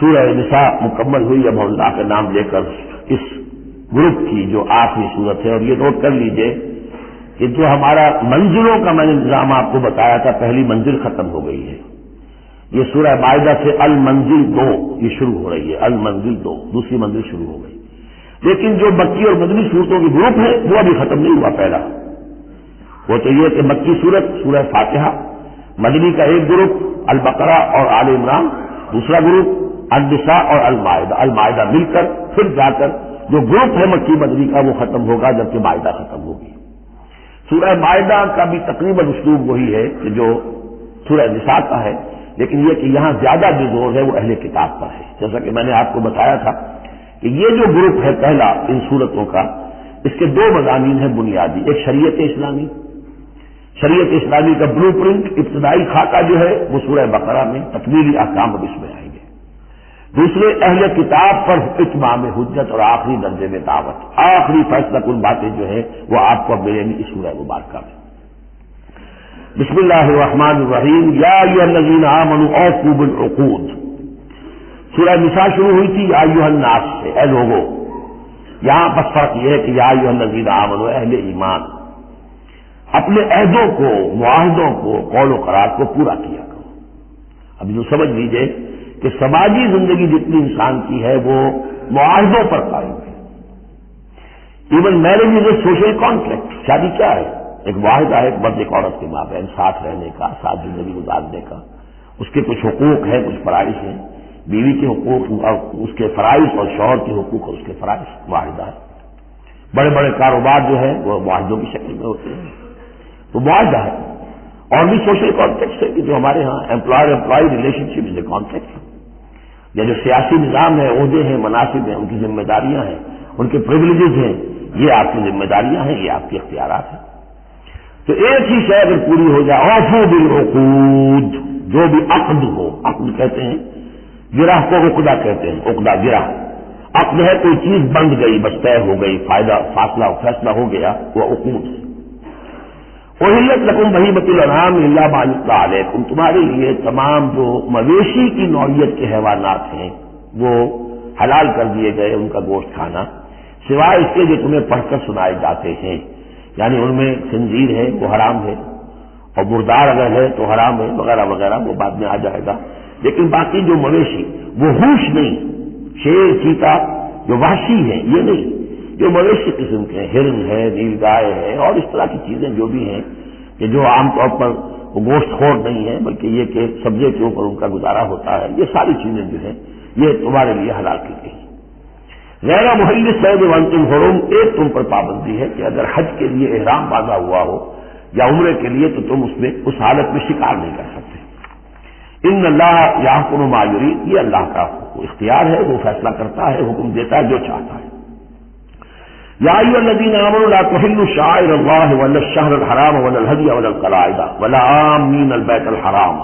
سورہ نساء مکمل ہوئی. اب اللہ کا نام لے کر اس گروپ کی جو آخری صورت ہے. اور یہ نوٹ کر لیجئے کہ جو ہمارا منزلوں کا میں نے نظام آپ کو بتایا تھا، پہلی منزل ختم ہو گئی ہے. یہ سورہ مائدہ سے المنزل 2 یہ شروع ہو رہی ہے. المنزل 2 دوسری منزل شروع ہو گئی. لیکن جو مکی اور مدنی صورتوں کی گروپ ہے وہ ابھی ختم نہیں ہوا. پہلا وہ تو یہ کہ مکی صورت سورہ فاتحہ، مدنی کا ایک گروپ البقرہ اور آل عمران، دوسرا گروپ النساء اور المائدہ. المائدہ مل کر پھر جا کر جو گروپ ہے مکی مدنی کا وہ ختم ہوگا، جبکہ مائدہ ختم ہوگی. سورہ مائدہ کا بھی تقریباً اسلوب وہی ہے کہ جو سورہ نساء کا ہے، لیکن یہ کہ یہاں زیادہ جو زور ہے وہ اہل کتاب پر ہے. جیسا کہ میں نے آپ کو بتایا تھا کہ یہ جو گروپ ہے پہلا ان صورتوں کا، اس کے دو مضامین ہیں بنیادی. ایک شریعت اسلامی، شریعت اسلامی کا بلو پرنٹ ابتدائی خاکہ جو ہے وہ سورہ بقرہ میں، تکمیلی احکام اب اس میں آئیں گے. دوسرے اہل کتاب پر اتمام حجت اور آخری درجے میں دعوت، آخری فیصلہ کن باتیں جو ہیں وہ آپ کو ملیں گی اس سورہ مبارکہ میں. بسم اللہ الرحمن الرحیم. یا ایھا الذین آمنوا اوفوا بالعقود. سورہ نساء شروع ہوئی تھی یا ایھا الناس سے، اے لوگو. یہاں بس فرق یہ ہے کہ یا ایھا الذین آمنوا، اہل ایمان، اپنے عہدوں کو، معاہدوں کو، قول و قرار کو پورا کیا کرو. اب جو سمجھ لیجئے کہ سماجی زندگی جتنی انسان کی ہے وہ معاہدوں پر قائم ہے. Even marriage is a social contract. شادی کیا ہے؟ ایک معاہدہ ہے، ایک مرد ایک عورت کے مابین ساتھ رہنے کا، ساتھ زندگی گزارنے کا. اس کے کچھ حقوق ہیں، کچھ فرائض ہیں. بیوی کے حقوق اور اس کے فرائض اور شوہر کے حقوق اور اس کے فرائض. معاہدہ ہے. بڑے بڑے کاروبار جو ہے وہ معاہدوں کی شکل میں ہوتے ہیں، تو معاہدہ ہے. اور بھی سوشل کانٹریکٹ ہے کہ جو ہمارے ہاں employer employee relationship is a contract. یا جو سیاسی نظام ہے، عہدے ہیں، مناصب ہیں، ان کی ذمہ داریاں ہیں، ان کے پریویلیجز ہیں، یہ آپ کی ذمہ داریاں ہیں، یہ آپ کے اختیارات ہیں. تو ایک ہی شے اگر پوری ہو جائے، اوفوا بالعقود، جو بھی عقد ہو، عقد کہتے ہیں، گرہ کو عقدہ کہتے ہیں، عقدہ گرہ. عقد ہے کوئی چیز بند گئی، بس طے ہو گئی، فیصلہ ہو گیا، وہ عقود ہے. احلت لکم بہیمۃ الانعام الا ما یتلی علیکم. تمہارے لیے تمام جو مویشی کی نوعیت کے حیوانات ہیں وہ حلال کر دیے گئے، ان کا گوشت کھانا، سوائے اس کے جو تمہیں پڑھ کر سنائے جاتے ہیں. یعنی ان میں خنزیر ہے وہ حرام ہے، اور مردار اگر ہے تو حرام ہے، وغیرہ وغیرہ، وہ بعد میں آ جائے گا. لیکن باقی جو مویشی وہ ہوش نہیں، شیر چیتا جو وحشی ہیں یہ نہیں، جو مویشی قسم کے ہیں، ہرن ہے، نیل گائے ہے، اور اس طرح کی چیزیں جو بھی ہیں کہ جو عام طور پر وہ گوشت خور نہیں ہے بلکہ یہ کہ سبزے کے اوپر ان کا گزارا ہوتا ہے، یہ ساری چیزیں جو ہیں یہ تمہارے لیے حلال کی گئی. غیر محل صید وانتم حرم. ایک تم پر پابندی ہے کہ اگر حج کے لیے احرام باندھا ہوا ہو یا عمرے کے لیے تو تم اس میں اس حالت میں شکار نہیں کر سکتے. ان اللہ یحکم ما یرید. یہ اللہ کا اختیار ہے، وہ فیصلہ کرتا ہے، حکم دیتا ہے جو چاہتا ہے. یا ایھا الذین آمنوا لا تحلوا شعائر اللہ ولا الشہر الحرام ولا الہدی ولا القلائد ولا عامین البیت الحرام.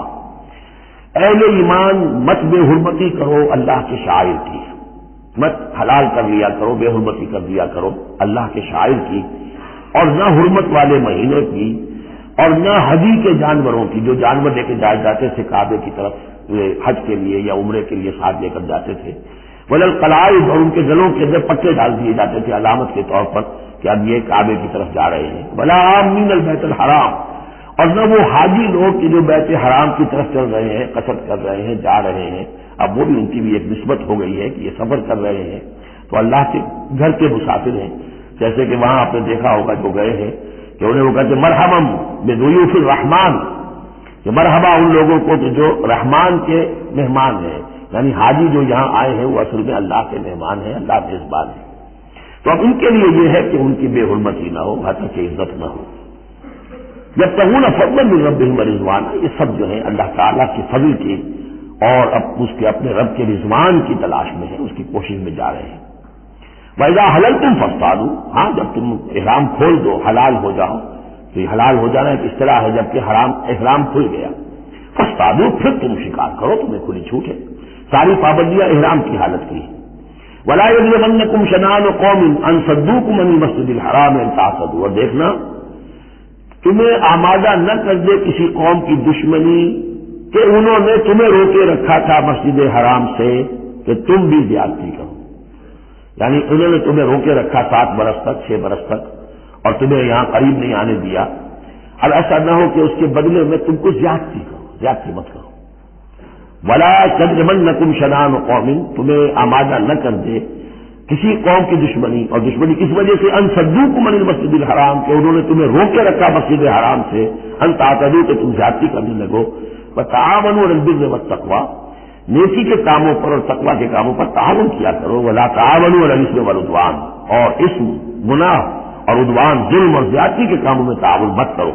اہل ایمان مت بے حرمتی کرو اللہ کے شعائر کی، مت حلال کر لیا کرو، بے حرمتی کر دیا کرو اللہ کے شعائر کی، اور نہ حرمت والے مہینے کی، اور نہ حجی کے جانوروں کی، جو جانور لے کے جائے جاتے تھے کعبے کی طرف حج کے لیے یا عمرے کے لیے ساتھ لے کر جاتے تھے. ولا القلائد. اور ان کے گلوں کے اندر پٹے ڈال دیے جاتے تھے علامت کے طور پر کہ اب یہ کعبے کی طرف جا رہے ہیں. ولا عامین البیت الحرام. اور نہ وہ حاجی لوگ کہ جو بیت حرام کی طرف چل رہے ہیں، قصد کر رہے ہیں، جا رہے ہیں. اب وہ بھی ان کی بھی ایک نسبت ہو گئی ہے کہ یہ سفر کر رہے ہیں تو اللہ کے گھر کے مسافر ہیں. جیسے کہ وہاں آپ نے دیکھا ہوگا جو گئے ہیں کہ انہیں وہ کہتے مرحبا بضیوف الرحمان، کہ مرحبا ان لوگوں کو جو رحمان کے مہمان ہیں. یعنی حاجی جو یہاں آئے ہیں وہ اصل میں اللہ کے مہمان ہیں، اللہ میزبان ہے. تو اب ان کے لیے یہ ہے کہ ان کی بے حرمتی نہ ہو، حتی کہ عزت نہ ہو. یبتغون فضلا من ربہم ورضوانا. یہ سب جو ہیں اللہ تعالیٰ کی فضل کی اور اب اس کے اپنے رب کے رضوان کی تلاش میں ہیں، اس کی کوشش میں جا رہے ہیں. وَإِذَا حَلَلْتُمْ فَاصْطَادُوا. ہاں جب تم احرام کھول دو، حلال ہو جاؤ، تو یہ حلال ہو جانا ایک اصطلاح ہے جبکہ احرام کھل گیا. فَاصْطَادُوا. پھر تم شکار کرو، تمہیں کھلی چھوٹ ہے. ساری پابندیاں احرام کی حالت کی. وَلَا يَجْرِمَنَّكُمْ شَنَآنُ قَوْمٍ أَن صَدُّوكُمْ عَنِ الْمَسْجِدِ الْحَرَامِ أَن تَعْتَدُوا. اور دیکھنا تمہیں آمادہ نہ کر دے کسی قوم کی دشمنی کہ انہوں نے تمہیں روکے رکھا تھا مسجد حرام سے کہ تم بھی زیادتی کرو. یعنی انہوں نے تمہیں روکے رکھا 7 برس تک 6 برس تک اور تمہیں یہاں قریب نہیں آنے دیا. اب ایسا نہ ہو کہ اس کے بدلے میں تم کو زیادتی کرو، زیادتی مت کرو. ولا یجرمنکم شنآن قوم، تمہیں آمادہ نہ کر دے کسی قوم کی دشمنی، اور دشمنی کس وجہ سے ان صدوکم عن المسجد الحرام، کہ انہوں نے تمہیں روکے رکھا مسجد حرام سے، ان تعتدوا کہ تم زیادتی کرنے لگو. وتعاونوا علی البر والتقوی، نیکی کے کاموں پر اور تقوی کے کاموں پر تعاون کیا کرو. ولا تعاونوا علی الاثم والعدوان، اور اسم گناہ اور عدوان ظلم اور زیادتی کے کاموں میں تعاون مت کرو.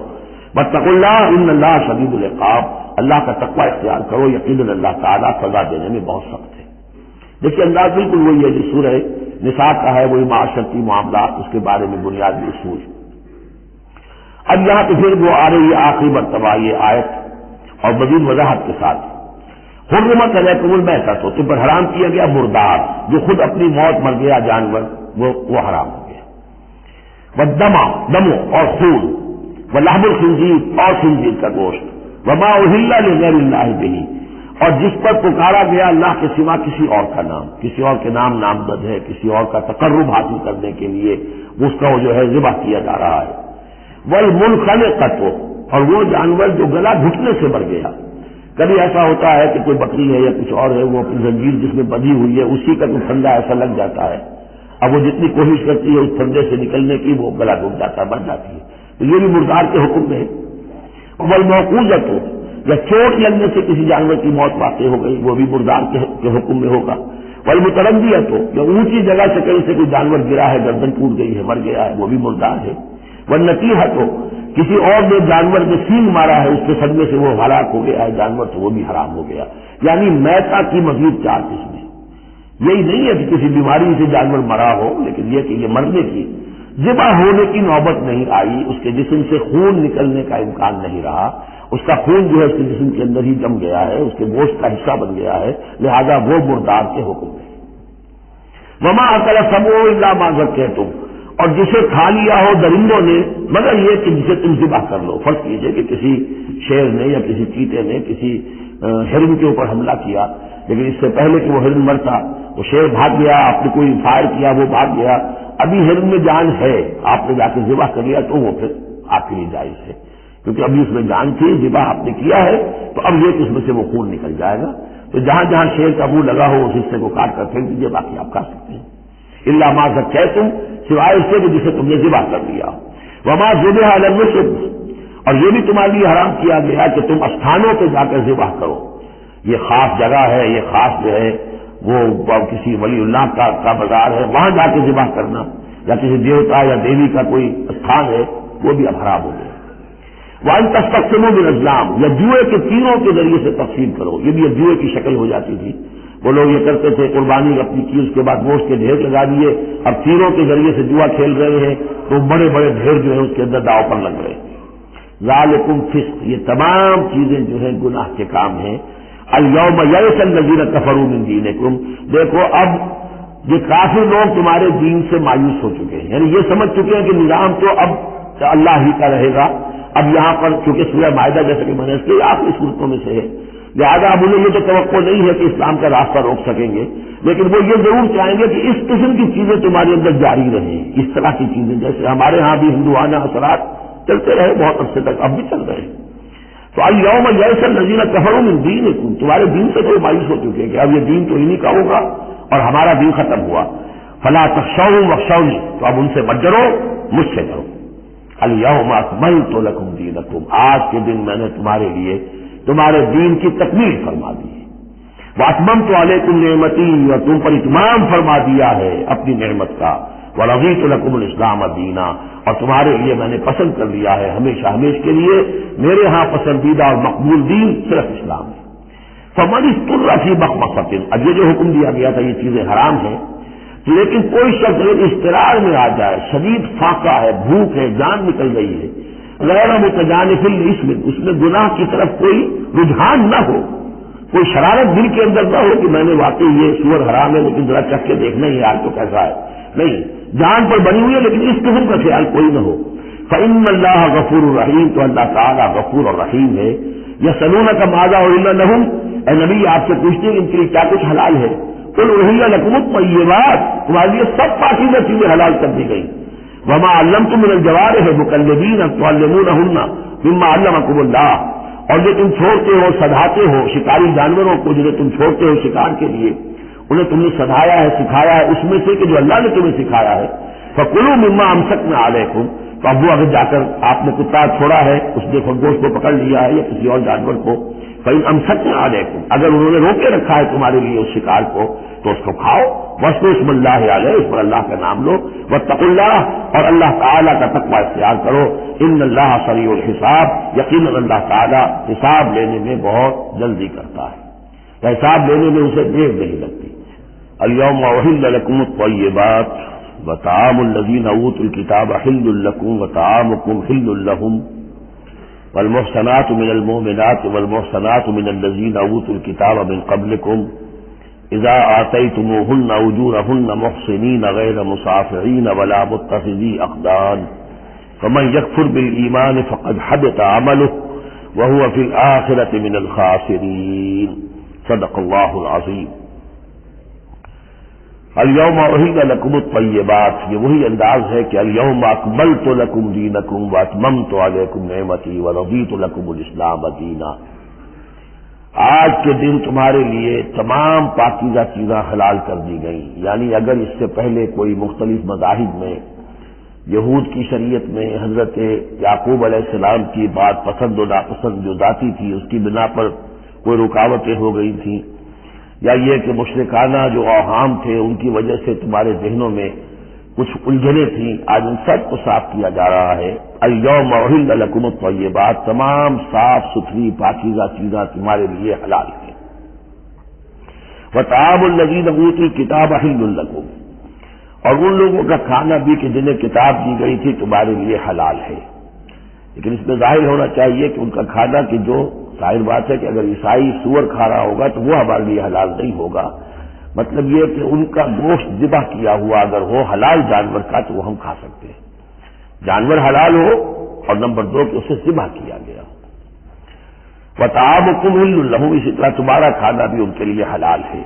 واتقوا اللہ ان اللہ شدید العقاب، اللہ کا تقوی اختیار کرو، یقیناً اللہ تعالیٰ سزا دینے میں بہت سخت ہے. دیکھیے انداز بالکل وہی ہے جو سورہ نساء کا ہے، وہی معاشرتی معاملات، اس کے بارے میں بنیادی اصول. اب یہاں تو پھر وہ آ رہی ہے آخری مرتبہ یہ آیت اور مزید وضاحت کے ساتھ. حرمت علیکم المیتۃ، تم پر حرام کیا گیا مردار، جو خود اپنی موت مر گیا جانور، وہ حرام ہو گیا. والدم، دم اور خون، ولحم الخنزیر اور خنزیر کا گوشت، وما اہل لغیر اللہ بہ، اور جس پر پکارا گیا اللہ کے سوا کسی اور کا نام، کسی اور کے نام نامزد ہے، کسی اور کا تقرب حاصل کرنے کے لیے اس کا وہ جو ہے ذبح کیا جا رہا ہے. والمنخنقۃ، اور وہ جانور جو گلا گھٹنے سے مر گیا. کبھی ایسا ہوتا ہے کہ کوئی بکری ہے یا کچھ اور ہے، وہ اپنی زنجیر جس میں بندھی ہوئی ہے اسی کا کوئی پھندا ایسا لگ جاتا ہے، اب وہ جتنی کوشش کرتی ہے اس پھندے سے نکلنے کی وہ گلا گھٹ جاتا ہے، بن جاتی ہے. تو یہ بھی مردار کے حکم میں ہے. والموقوذۃ، یا چوٹ لگنے سے کسی جانور کی موت واقع ہو گئی، وہ بھی مردار کے حکم میں ہوگا. والمتردیۃ، یا اونچی جگہ سے کہیں سے کوئی جانور گرا ہے، گردن ٹوٹ گئی ہے، مر گیا ہے، وہ بھی مردار ہے. والنطیحۃ، کسی اور نے جانور نے سینگ مارا ہے، اس کے صدمے سے وہ ہلاک ہو گیا ہے جانور، تو وہ بھی حرام ہو گیا. یعنی میتہ کی مزید 4 قسمیں. یہی نہیں ہے کہ کسی بیماری سے جانور مرا ہو، لیکن یہ کہ یہ مرنے کی ذبح ہونے کی نوبت نہیں آئی، اس کے جسم سے خون نکلنے کا امکان نہیں رہا، اس کا خون جو ہے اس کے جسم کے اندر ہی جم گیا ہے، اس کے گوشت کا حصہ بن گیا ہے، لہذا وہ مردار کے حکم میں. وما اکل السبع الا ما ذکیتم، اور جسے کھا لیا ہو درندوں نے مگر یہ کہ جسے تم ذبح کر لو. فرض کیجئے کہ کسی شیر نے یا کسی چیتے نے کسی ہرن کے اوپر حملہ کیا، لیکن اس سے پہلے کہ وہ ہرن مرتا وہ شیر بھاگ گیا، آپ نے کوئی فائر کیا وہ بھاگ گیا، ابھی ہرن میں جان ہے، آپ نے جا کے ذبح کر لیا تو وہ پھر آپ کے لیے جائز ہے، کیونکہ ابھی اس میں جان تھی، ذبح آپ نے کیا ہے، تو اب یہ کہ اس میں سے وہ خون نکل جائے گا. تو جہاں جہاں شیر کا منہ لگا ہو اس حصے کو کاٹ کر پھینک دیجیے، باقی آپ کھا سکتے ہیں. الا ما ذکیتم، سوائے اس سے کہ جسے تم نے ذبح کر لیا. وما ذبح علی النصب، اور یہ بھی تمہارے لیے حرام کیا گیا کہ تم استھانوں پہ جا کر ذبح کرو. یہ خاص جگہ ہے، یہ خاص جو ہے وہ کسی ولی اللہ کا بازار ہے، وہاں جا کے ذبح کرنا، یا کسی دیوتا یا دیوی کا کوئی استھان ہے، وہ بھی اب حرام ہو گیا. وَأَن تَسْتَقْسِمُوا بِالْأَزْلَامِ، یا جوئے کے تیروں کے ذریعے سے تقسیم کرو. یہ بھی اب جوئے کی شکل ہو جاتی تھی. وہ لوگ یہ کرتے تھے، قربانی اپنی کی، اس کے بعد گوشت کے ڈھیر لگا دیے، اب تیروں کے ذریعے سے جوا کھیل رہے ہیں تو بڑے بڑے ڈھیر جو ہے اس کے اندر داؤ پر لگ رہے ہیں. ذالکم فسق، یہ تمام چیزیں جو ہیں گناہ کے کام ہیں. الیوم یئس الذین کفروا من دینکم، دیکھو اب یہ کافر لوگ تمہارے دین سے مایوس ہو چکے ہیں، یعنی یہ سمجھ چکے ہیں کہ نظام تو اب اللہ ہی کا رہے گا. اب یہاں پر چونکہ سورہ مائدہ جیسے کہ میں نے اس کے آخری صورتوں میں سے ہے، لہٰذا اب انہیں یہ تو توقع نہیں ہے کہ اسلام کا راستہ روک سکیں گے، لیکن وہ یہ ضرور چاہیں گے کہ اس قسم کی چیزیں تمہارے اندر جاری رہیں، اس طرح کی چیزیں جیسے ہمارے ہاں بھی ہندوانہ اثرات چلتے رہے بہت عرصے تک، اب بھی چل رہے ہیں. تو الیوم یئس الذین کفروا من دینکم، تمہارے دین سے کوئی مایوس ہو چکے کہ اب یہ دین تو انہی کا ہوگا اور ہمارا دین ختم ہوا. فلا تخشوهم واخشونی، تو اب ان سے مت ڈرو، مجھ سے ڈرو. الیوم اکملت لکم دینکم، آج کے دن میں نے تمہارے لیے تمہارے دین کی تکمیل فرما دی ہے. واتممت علیکم نعمتی، اور تم پر اتمام فرما دیا ہے اپنی نعمت کا. ورضیت لکم الاسلام دینا، اور تمہارے لیے میں نے پسند کر لیا ہے ہمیشہ ہمیش کے لیے میرے ہاں پسندیدہ اور مقبول دین صرف اسلام ہے. فمن اضطر فی مخمصۃ، اب یہ جو حکم دیا گیا تھا یہ چیزیں حرام ہیں، لیکن کوئی شخص اضطرار میں آ جائے، شدید فاقہ ہے، بھوک ہے، جان نکل گئی ہے، غیر متجانف للإثم، اس میں گناہ کی طرف کوئی رجحان نہ ہو، کوئی شرارت دل کے اندر نہ ہو کہ میں نے واقعی یہ سور حرام ہے لیکن ذرا چکھ کے دیکھنا ہی آج تو کیسا ہے، نہیں، جان پر بنی ہوئی ہے لیکن اس قسم کا خیال کوئی نہ ہو. فإن اللہ غفور الرحیم، تو اللہ تعالیٰ غفور اور رحیم ہے. یسألونک ماذا أحل لهم، اے نبی آپ سے پوچھتے ہیں ان کے لیے کیا کچھ حلال ہے. قل احل لکم الطیبات، تمہارے لیے سب پاکیزہ چیزیں حلال کر دی گئی. وما علمتم من الجوارح مکلبین تعلمونہن مما علمکم اللہ، اور جو تم چھوڑتے ہو سدھاتے ہو شکاری جانوروں کو، جنہیں تم چھوڑتے ہو شکار کے لیے، انہیں تم نے سدھایا ہے سکھایا ہے اس میں سے کہ جو اللہ نے تمہیں سکھایا ہے. فکلوا مما امسکنا علیکم، تو اب وہ اگر جا کر آپ نے کتا چھوڑا ہے، اس نے خرگوش کو پکڑ لیا ہے یا کسی اور جانور کو، فإن امسکنا علیکم، اگر انہوں نے روکے رکھا ہے تمہارے لیے اس شکار کو تو اس کو کھاؤ. واذکروا اسم اللہ علیہ، اس پر اللہ کا نام لو. واتقوا اللہ، اور اللہ تعالیٰ کا تقوی اختیار کرو. ان اللہ سریع الحساب، یقیناً اللہ تعالیٰ حساب لینے میں بہت جلدی کرتا ہے، یا حساب لینے میں اسے دیر نہیں لگتی. الیوم احل لکم الطیبات وطعام الذین اوتوا الکتاب حل لکم وطعامکم حل لہم والمحصنات من المؤمنات والمحصنات من الذین اوتوا الکتاب من قبلکم اذا آتیتموہن اجورہن محصنین غیر مصافحین ولا متخذی اخدان فمن یکفر بالایمان فقد حبط عملہ وہو فی الآخرۃ من الخاسرین. صدق اللہ العظیم. الیوم احل لکم الطیبات، یہ وہی انداز ہے کہ الیوم اکملت لکم دینکم واتممت علیکم نعمتی ورضیت لکم الاسلام دینا. آج کے دن تمہارے لیے تمام پاکیزہ چیزیں حلال کر دی گئیں. یعنی اگر اس سے پہلے کوئی مختلف مذاہب میں، یہود کی شریعت میں حضرت یعقوب علیہ السلام کی بات پسند و ناپسند جو ذاتی تھی اس کی بنا پر کوئی رکاوٹیں ہو گئی تھیں، یا یہ کہ مشرکانہ جو اوہام تھے ان کی وجہ سے تمہارے ذہنوں میں کچھ الجھنیں تھیں، آج ان سب کو صاف کیا جا رہا ہے. الیوم احل لکم الطیبات، تمام صاف ستھری پاکیزہ چیزیں تمہارے لیے حلال ہیں. وطعام الذین اوتوا الکتاب حل لکم، اور ان لوگوں کا کھانا بھی کہ جنہیں کتاب دی گئی تھی تمہارے لیے حلال ہے. لیکن اس میں ظاہر ہونا چاہیے کہ ان کا کھانا کہ جو ظاہر بات ہے کہ اگر عیسائی سور کھا رہا ہوگا تو وہ ہمارے لیے حلال نہیں ہوگا. مطلب یہ کہ ان کا گوشت ذبح کیا ہوا اگر ہو حلال جانور کا تو وہ ہم کھا سکتے ہیں. جانور حلال ہو اور نمبر 2 کہ اسے ذبح کیا گیا ہو. وطعامکم حل لہم، اسی طرح تمہارا کھانا بھی ان کے لیے حلال ہے.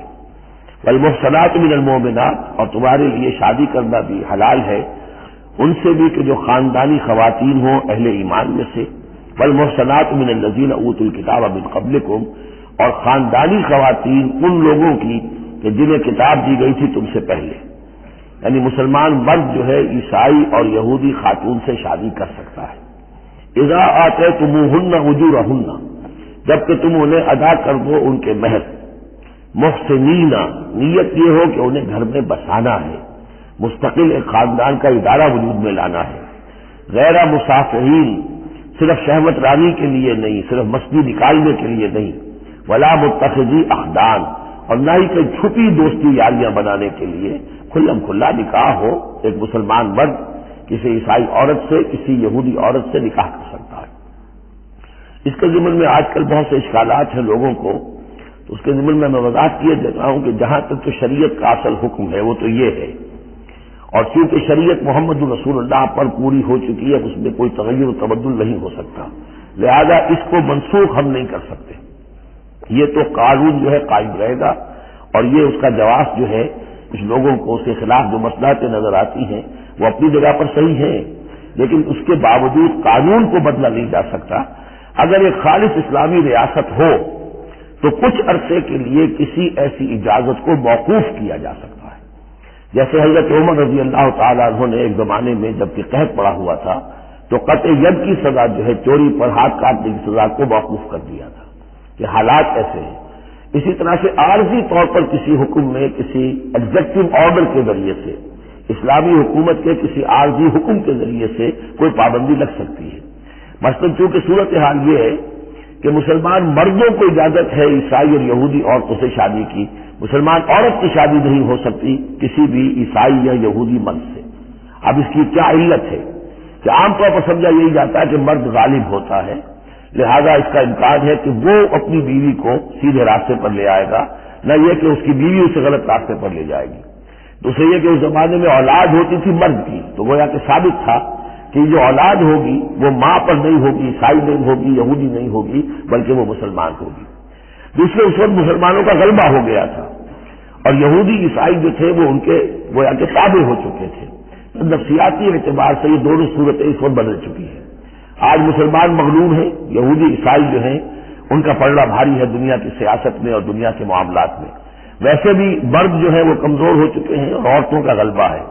والمحصنات من المؤمنات، اور تمہارے لیے شادی کرنا بھی حلال ہے ان سے بھی کہ جو خاندانی خواتین ہوں اہل ایمان میں سے. والمحصنات من الذین اوتوا الکتاب من قبلکم، اور خاندانی خواتین ان لوگوں کی کہ جنہیں کتاب دی گئی تھی تم سے پہلے. یعنی مسلمان مرد جو ہے عیسائی اور یہودی خاتون سے شادی کر سکتا ہے. اذا آتیتموہن اجورہن، جبکہ تم انہیں ادا کر دو ان کے مہر. محسنین، نیت یہ ہو کہ انہیں گھر میں بسانا ہے، مستقل ایک خاندان کا ادارہ وجود میں لانا ہے. غیر مصافحین، صرف شہوت رانی کے لیے نہیں، صرف مستی نکالنے کے لیے نہیں. ولا متخذی اخدان، اور نہ ہی کوئی چھپی دوستی یاریاں بنانے کے لیے. کھلم کھلا نکاح ہو، ایک مسلمان مرد کسی عیسائی عورت سے، کسی یہودی عورت سے نکاح کر سکتا ہے. اس کے ضمن میں آج کل بہت سے اشکالات ہیں لوگوں کو، تو اس کے ضمن میں وضاحت کیے دیتا ہوں کہ جہاں تک تو شریعت کا اصل حکم ہے وہ تو یہ ہے، اور چونکہ شریعت محمد رسول اللہ پر پوری ہو چکی ہے اس میں کوئی تغیر و تبدل نہیں ہو سکتا، لہذا اس کو منسوخ ہم نہیں کر سکتے. یہ تو قانون جو ہے قائم رہے گا، اور یہ اس کا جواز جو ہے کچھ لوگوں کو اس کے خلاف جو مصلحتیں نظر آتی ہیں وہ اپنی جگہ پر صحیح ہیں، لیکن اس کے باوجود قانون کو بدلا نہیں جا سکتا. اگر ایک خالص اسلامی ریاست ہو تو کچھ عرصے کے لیے کسی ایسی اجازت کو موقوف کیا جا سکتا ہے. جیسے حضرت عمر رضی اللہ تعالیٰ عنہ نے ایک زمانے میں جبکہ قحط پڑا ہوا تھا تو قطع ید کی سزا جو ہے چوری پر ہاتھ کاٹنے کی سزا کو موقوف کر دیا تھا کہ حالات ایسے ہیں. اسی طرح سے عارضی طور پر کسی حکم میں کسی ایگزیکٹو آرڈر کے ذریعے سے، اسلامی حکومت کے کسی عارضی حکم کے ذریعے سے کوئی پابندی لگ سکتی ہے. مثلاً چونکہ صورتحال یہ ہے کہ مسلمان مردوں کو اجازت ہے عیسائی اور یہودی عورتوں سے شادی کی، مسلمان عورت کی شادی نہیں ہو سکتی کسی بھی عیسائی یا یہودی مرد سے. اب اس کی کیا علت ہے کہ عام طور پر سمجھا یہی جاتا ہے کہ مرد غالب ہوتا ہے، لہذا اس کا امکان ہے کہ وہ اپنی بیوی کو سیدھے راستے پر لے آئے گا، نہ یہ کہ اس کی بیوی اسے غلط راستے پر لے جائے گی. دوسرے یہ کہ اس زمانے میں اولاد ہوتی تھی مرد کی، تو گویا کہ ثابت تھا کہ جو اولاد ہوگی وہ ماں پر نہیں ہوگی، عیسائی نہیں ہوگی، یہودی نہیں ہوگی، بلکہ وہ مسلمان ہوگی. دوسرے اس وقت مسلمانوں کا غلبہ ہو گیا تھا، اور یہودی عیسائی جو تھے وہ ان کے گویا کے تابع ہو چکے تھے. نفسیاتی اعتبار سے یہ دونوں صورتیں اس وقت بدل چکی ہیں. آج مسلمان مغلوب ہیں، یہودی عیسائی جو ہیں ان کا پلڑا بھاری ہے دنیا کی سیاست میں اور دنیا کے معاملات میں. ویسے بھی مرد جو ہے وہ کمزور ہو چکے ہیں اور عورتوں کا غلبہ ہے.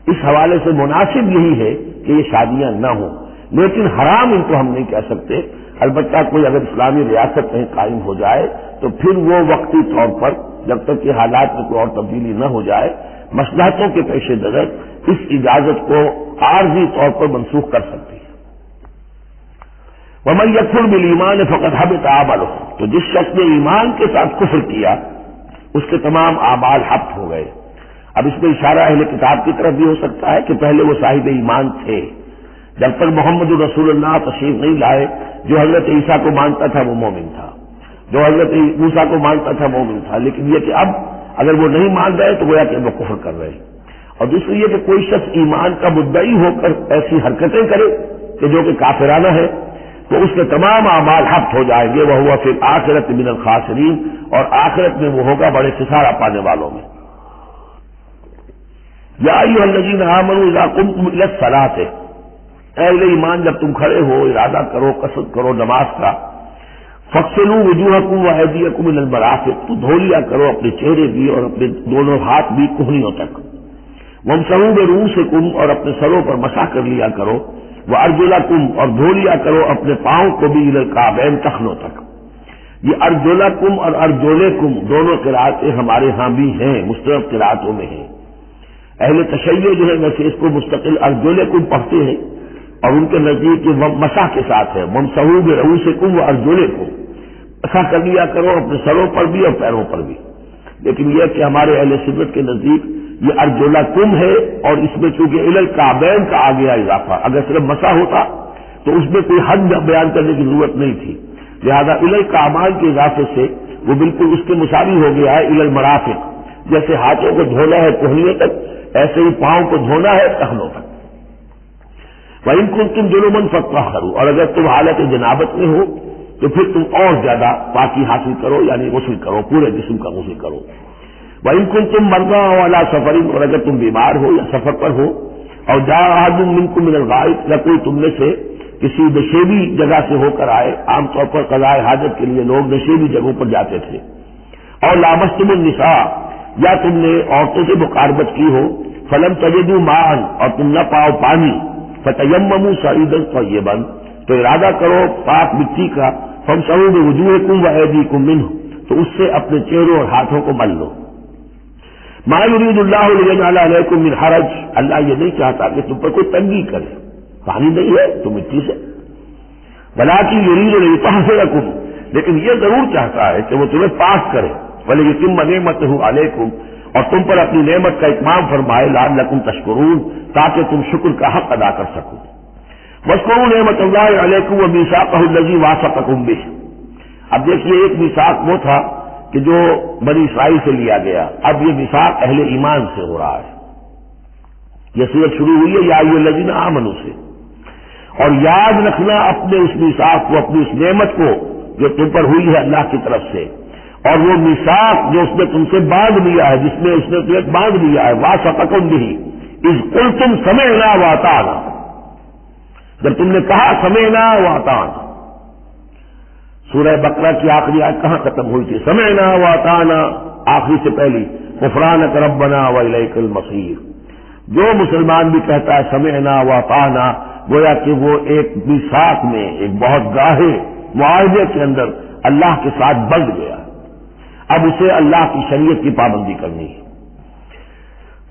اس حوالے سے مناسب یہی ہے کہ یہ شادیاں نہ ہوں، لیکن حرام ان کو ہم نہیں کہہ سکتے. البتہ کوئی اگر اسلامی ریاست کہیں قائم ہو جائے تو پھر وہ وقتی طور پر جب تک کہ حالات میں کوئی اور تبدیلی نہ ہو جائے مصلحتوں کے پیش نظر اس اجازت کو عارضی طور پر منسوخ کر سکتی ہے. وَمَن يَكْفُرْ بِالْإِيمَانِ فَقَدْ حَبِطَ عَمَلُهُ، تو جس شخص نے ایمان کے ساتھ کفر کیا اس کے تمام اعمال حبط ہو گئے. اب اس میں اشارہ اہل کتاب کی طرف بھی ہو سکتا ہے کہ پہلے وہ صاحب ایمان تھے. جب تک محمد رسول اللہ تشریف نہیں لائے، جو حضرت عیسیٰ کو مانتا تھا وہ مومن تھا، جو حضرت موسیٰ کو مانتا تھا مومن تھا. لیکن یہ کہ اب اگر وہ نہیں مان رہے تو گویا کہ وہ کفر کر رہے. اور دوسری یہ کہ کوئی شخص ایمان کا مدعی ہو کر ایسی حرکتیں کرے کہ جو کہ کافرانہ ہے تو اس کے تمام اعمال حبط ہو جائیں گے. وہ ہوا پھر آخرت من الخاسرین، اور آخرت میں وہ ہوگا بڑے خسارہ پانے والوں میں. یا ایھا الذین آمنوا اذا قمتم الی الصلاۃ، اے اہل ایمان جب تم کھڑے ہو ارادہ کرو قصد کرو نماز کا، فاغسلوا وجوہکم وایدیکم الی المرافق، تو دھو لیا کرو اپنے چہرے بھی اور اپنے دونوں ہاتھ بھی کہنیوں تک. وامسحوا برؤوسکم، اور اپنے سروں پر مسح کر لیا کرو. وارجلکم، اور دھو لیا کرو اپنے پاؤں کو بھی الی الکعبین، ٹخنوں تک. یہ ارجلکم اور ارجلکم دونوں قرأتیں ہمارے ہاں بھی ہیں، مستند قرأتوں میں ہیں. اہل تشیع جو ہے ویسے اس کو مستقل ارجلکم پڑھتے ہیں اور ان کے نزدیک یہ مسح کے ساتھ ہے. وامسحوا برؤوسکم وارجلکم، مسح کر لیا کرو اپنے سروں پر بھی اور پیروں پر بھی. لیکن یہ کہ ہمارے اہل سنت کے نزدیک یہ ارجلکم ہے، اور اس میں چونکہ الی الکعبین کا آ گیا اضافہ، اگر صرف مسح ہوتا تو اس میں کوئی حد بیان کرنے کی ضرورت نہیں تھی. لہذا الی الکعبین کے اضافے سے وہ بالکل اس کے مساوی ہو گیا ہے الی المرافق. جیسے ہاتھوں کو دھونا ہے کوہنیوں تک، ایسے ہی پاؤں کو دھونا ہے ٹخنوں تک. وَإِن كُنتُمْ جُنُبًا فَاطَّهِّرُوا، اور اگر تم حالت جنابت میں ہو تو پھر تم اور زیادہ پاکی حاصل کرو، یعنی غسل کرو، پورے جسم کا غسل کرو. وَإِن كُنتُمْ مَرْضَىٰ أَوْ عَلَىٰ سَفَرٍ، اور اگر تم بیمار ہو یا سفر پر ہو، اور جاء أَحَدٌ مِّنكُم مِّنَ الْغَائِطِ، یا کوئی تم میں سے کسی نشیبی جگہ سے ہو کر آئے. عام طور پر قضاء حاجت کے لیے لوگ نشیبی جگہوں پر جاتے تھے. اور لامستم النساء، یا تم نے عورتوں سے مقاربت کی ہو. فلم تجدوا ماء، اور تم نہ پاؤ پانی. فتیمموا صعیدا طیبا، تو ارادہ کرو پاک مٹی کا. فامسحوا بوجوہکم وایدیکم منہ، تو اس سے اپنے چہروں اور ہاتھوں کو مل لو. ما یرید اللہ لیجعل علیکم من حرج، اللہ یہ نہیں چاہتا کہ تم پر کوئی تنگی کرے. پانی نہیں ہے تو مٹی سے. ولکن یرید لیطہرکم، لیکن یہ ضرور چاہتا ہے کہ وہ تمہیں پاک کرے. ولیتم نعمتہ علیکم، اور تم پر اپنی نعمت کا اتمام فرمائے. لعلکم تشکرون، تاکہ تم شکر کا حق ادا کر سکو. واذکروا نعمت اللہ علیکم ومیثاقہ الذی واثقکم بہ. اب دیکھیے ایک میثاق وہ تھا کہ جو بنی اسرائیل سے لیا گیا، اب یہ میثاق اہل ایمان سے ہو رہا ہے. یہ سورت شروع ہوئی ہے یا ایھا الذین آمنوا سے. اور یاد رکھنا اپنے اس میثاق کو، اپنی اس نعمت کو جو تم پر ہوئی ہے اللہ کی طرف سے، اور وہ میثاق جو اس نے تم سے باندھ لیا ہے، جس میں اس نے تمہیں باندھ لیا ہے. واثقکم بہ اذ قلتم سمعنا واطعنا، جب تم نے کہا سمعنا واطعنا. سورہ بقرہ کی آخری آیت کہاں ختم ہوئی تھی؟ سمعنا واطعنا، آخری سے پہلی غفرانک ربنا والیک المصیر. جو مسلمان بھی کہتا ہے سمعنا واطعنا، گویا کہ وہ ایک میثاق میں، ایک بہت گاہے معاہدے کے اندر اللہ کے ساتھ بندھ گیا. اب اسے اللہ کی شریعت کی پابندی کرنی ہے.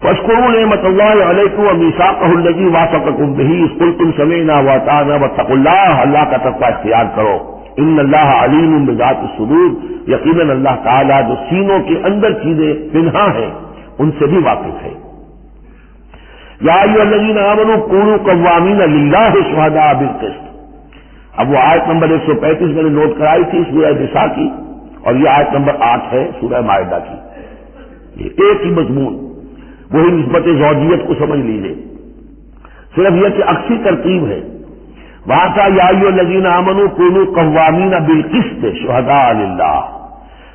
فاذکروا نعمت اللہ علیکم ومیثاقہ الذی واثقکم بہ اذ قلتم سمعنا واطعنا واتقوا اللہ، اللہ کا تقوی اختیار کرو. ان اللہ علیم بذات الصدور، یقیناً اللہ تعالیٰ جو سینوں کے اندر چیزیں پنہاں ہیں ان سے بھی واقف ہے. یا ایھا الذین آمنوا کونوا قوامین للہ شہداء بالقسط. اب وہ آیت نمبر 135 میں نے نوٹ کرائی تھی سورہ نساء کی، اور یہ آیت نمبر 8 ہے سورہ مائدہ کی. یہ ایک ہی مضمون، وہی نسبت زوجیت کو سمجھ لیجیے. صرف یہ کہ عکسی ترتیب ہے. وہاں تھا یا ایھا الذین آمنوا کونوا قوامین بالقسط شہداء للہ،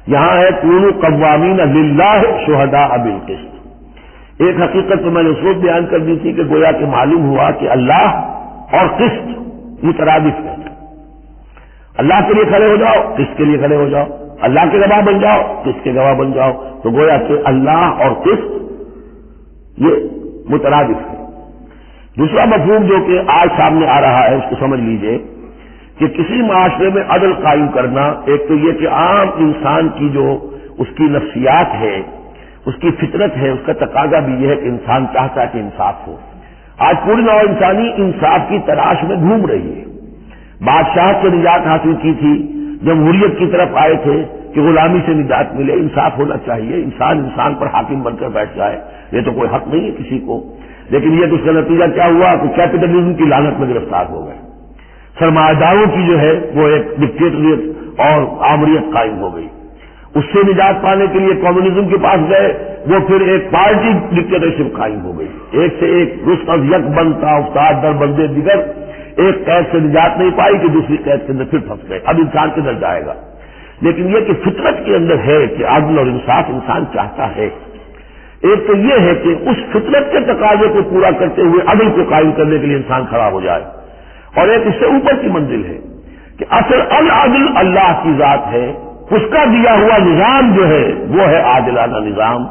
یہاں ہے کونوا قوامین للہ شہداء بالقسط. ایک حقیقت تو میں نے اس وقت بیان کر دی تھی کہ گویا کہ معلوم ہوا کہ اللہ اور قسط مترادف ہے. اللہ کے لیے کھڑے ہو جاؤ، قسط کے لیے کھڑے ہو جاؤ، اللہ کے گواہ بن جاؤ، قسط کے گواہ بن جاؤ. تو گویا کہ اللہ اور قسط یہ مترادف ہے. دوسرا مفہوم جو کہ آج سامنے آ رہا ہے اس کو سمجھ لیجئے کہ کسی معاشرے میں عدل قائم کرنا، ایک تو یہ کہ عام انسان کی جو اس کی نفسیات ہے، اس کی فطرت ہے، اس کا تقاضا بھی یہ ہے کہ انسان چاہتا ہے کہ انصاف ہو. آج پوری نوع انسانی انصاف کی تلاش میں گھوم رہی ہے. بادشاہ سے نجات حاصل کی تھی، جمہوریت کی طرف آئے تھے کہ غلامی سے نجات ملے، انصاف ہونا چاہیے، انسان پر حاکم بن کر بیٹھ جائے، یہ تو کوئی حق نہیں ہے کسی کو. لیکن یہ کہ اس کا نتیجہ کیا ہوا کہ کیپٹلزم کی لعنت میں گرفتار ہو گئے. سرمایہ داروں کی جو ہے وہ ایک ڈکٹیٹریٹ اور آمریت قائم ہو گئی. اس سے نجات پانے کے لیے کمیونزم کے پاس گئے، وہ پھر ایک پارٹی ڈکٹیٹرشپ قائم ہو گئی. ایک سے ایک رست از یک بنتا استاد در بندے دیگر، ایک قید سے نجات نہیں پائی کہ دوسری قید کے اندر پھر پھنس گئے. اب انسان کدھر جائے گا؟ لیکن یہ کہ فطرت کے اندر ہے کہ عدل اور انصاف انسان چاہتا ہے. ایک تو یہ ہے کہ اس فطرت کے تقاضے کو پورا کرتے ہوئے عدل کو قائم کرنے کے لیے انسان کھڑا ہو جائے. اور ایک اس سے اوپر کی منزل ہے کہ اصل العدل اللہ کی ذات ہے، اس کا دیا ہوا نظام جو ہے وہ ہے عادلانہ نظام.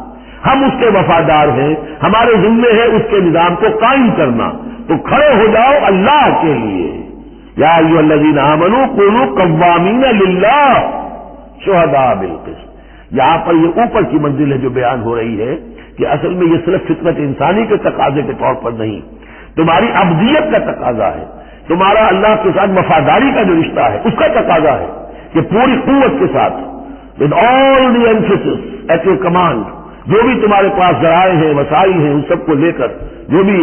ہم اس کے وفادار ہیں، ہمارے ذمے ہے اس کے نظام کو قائم کرنا. تو کھڑے ہو جاؤ اللہ کے لیے. یا ایھا الذین آمنوا کونوا قوامین للہ شہداء بالقسط. یہاں پر یہ اوپر کی منزل ہے جو بیان ہو رہی ہے کہ اصل میں یہ صرف فطرت انسانی کے تقاضے کے طور پر نہیں، تمہاری عبدیت کا تقاضا ہے، تمہارا اللہ کے ساتھ وفاداری کا جو رشتہ ہے اس کا تقاضا ہے کہ پوری قوت کے ساتھ with all the emphasis at your command، جو بھی تمہارے پاس ذرائع ہیں، وسائل ہیں، ان سب کو لے کر جو بھی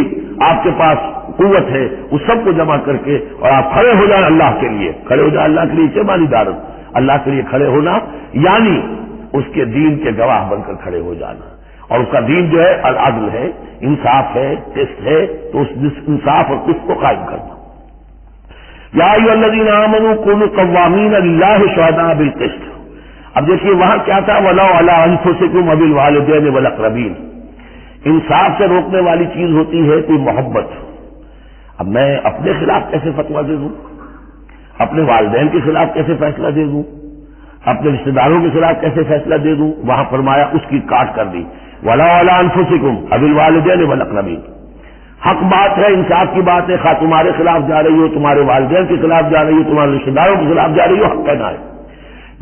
آپ کے پاس قوت ہے اس سب کو جمع کر کے اور آپ کھڑے ہو جائیں اللہ کے لیے. کھڑے ہو جائیں اللہ کے لیے کیا معنی دارت؟ اللہ کے لیے کھڑے ہونا یعنی اس کے دین کے گواہ بن کر کھڑے ہو جانا. اور اس کا دین جو ہے العدل ہے، انصاف ہے، قسط ہے. تو اس انصاف اور قسط کو قائم کرنا. یا ایھا الذین آمنوا کونوا قوامین للہ شہداء بالقسط. اب دیکھیے وہاں کیا تھا، وَلَوْ عَلَىٰ أَنفُسِكُمْ وَبِالْوَالِدَيْنِ وَالْأَقْرَبِينَ. انصاف سے روکنے والی چیز ہوتی ہے کوئی محبت. اب میں اپنے خلاف کیسے فتویٰ دے دوں، اپنے والدین کے خلاف کیسے فیصلہ دے دوں، اپنے رشتے داروں کے خلاف کیسے فیصلہ دے دوں؟ وہاں فرمایا اس کی کاٹ کر دی، وَلَوْ عَلَىٰ أَنفُسِكُمْ وَبِالْوَالِدَيْنِ وَالْأَقْرَبِينَ. حق بات ہے، انصاف کی بات ہے، خواہ تمہارے خلاف جا رہی ہو، تمہارے والدین کے خلاف جا رہی ہو، تمہارے رشتے داروں کے خلاف جا رہی ہو، حق کہنا ہے.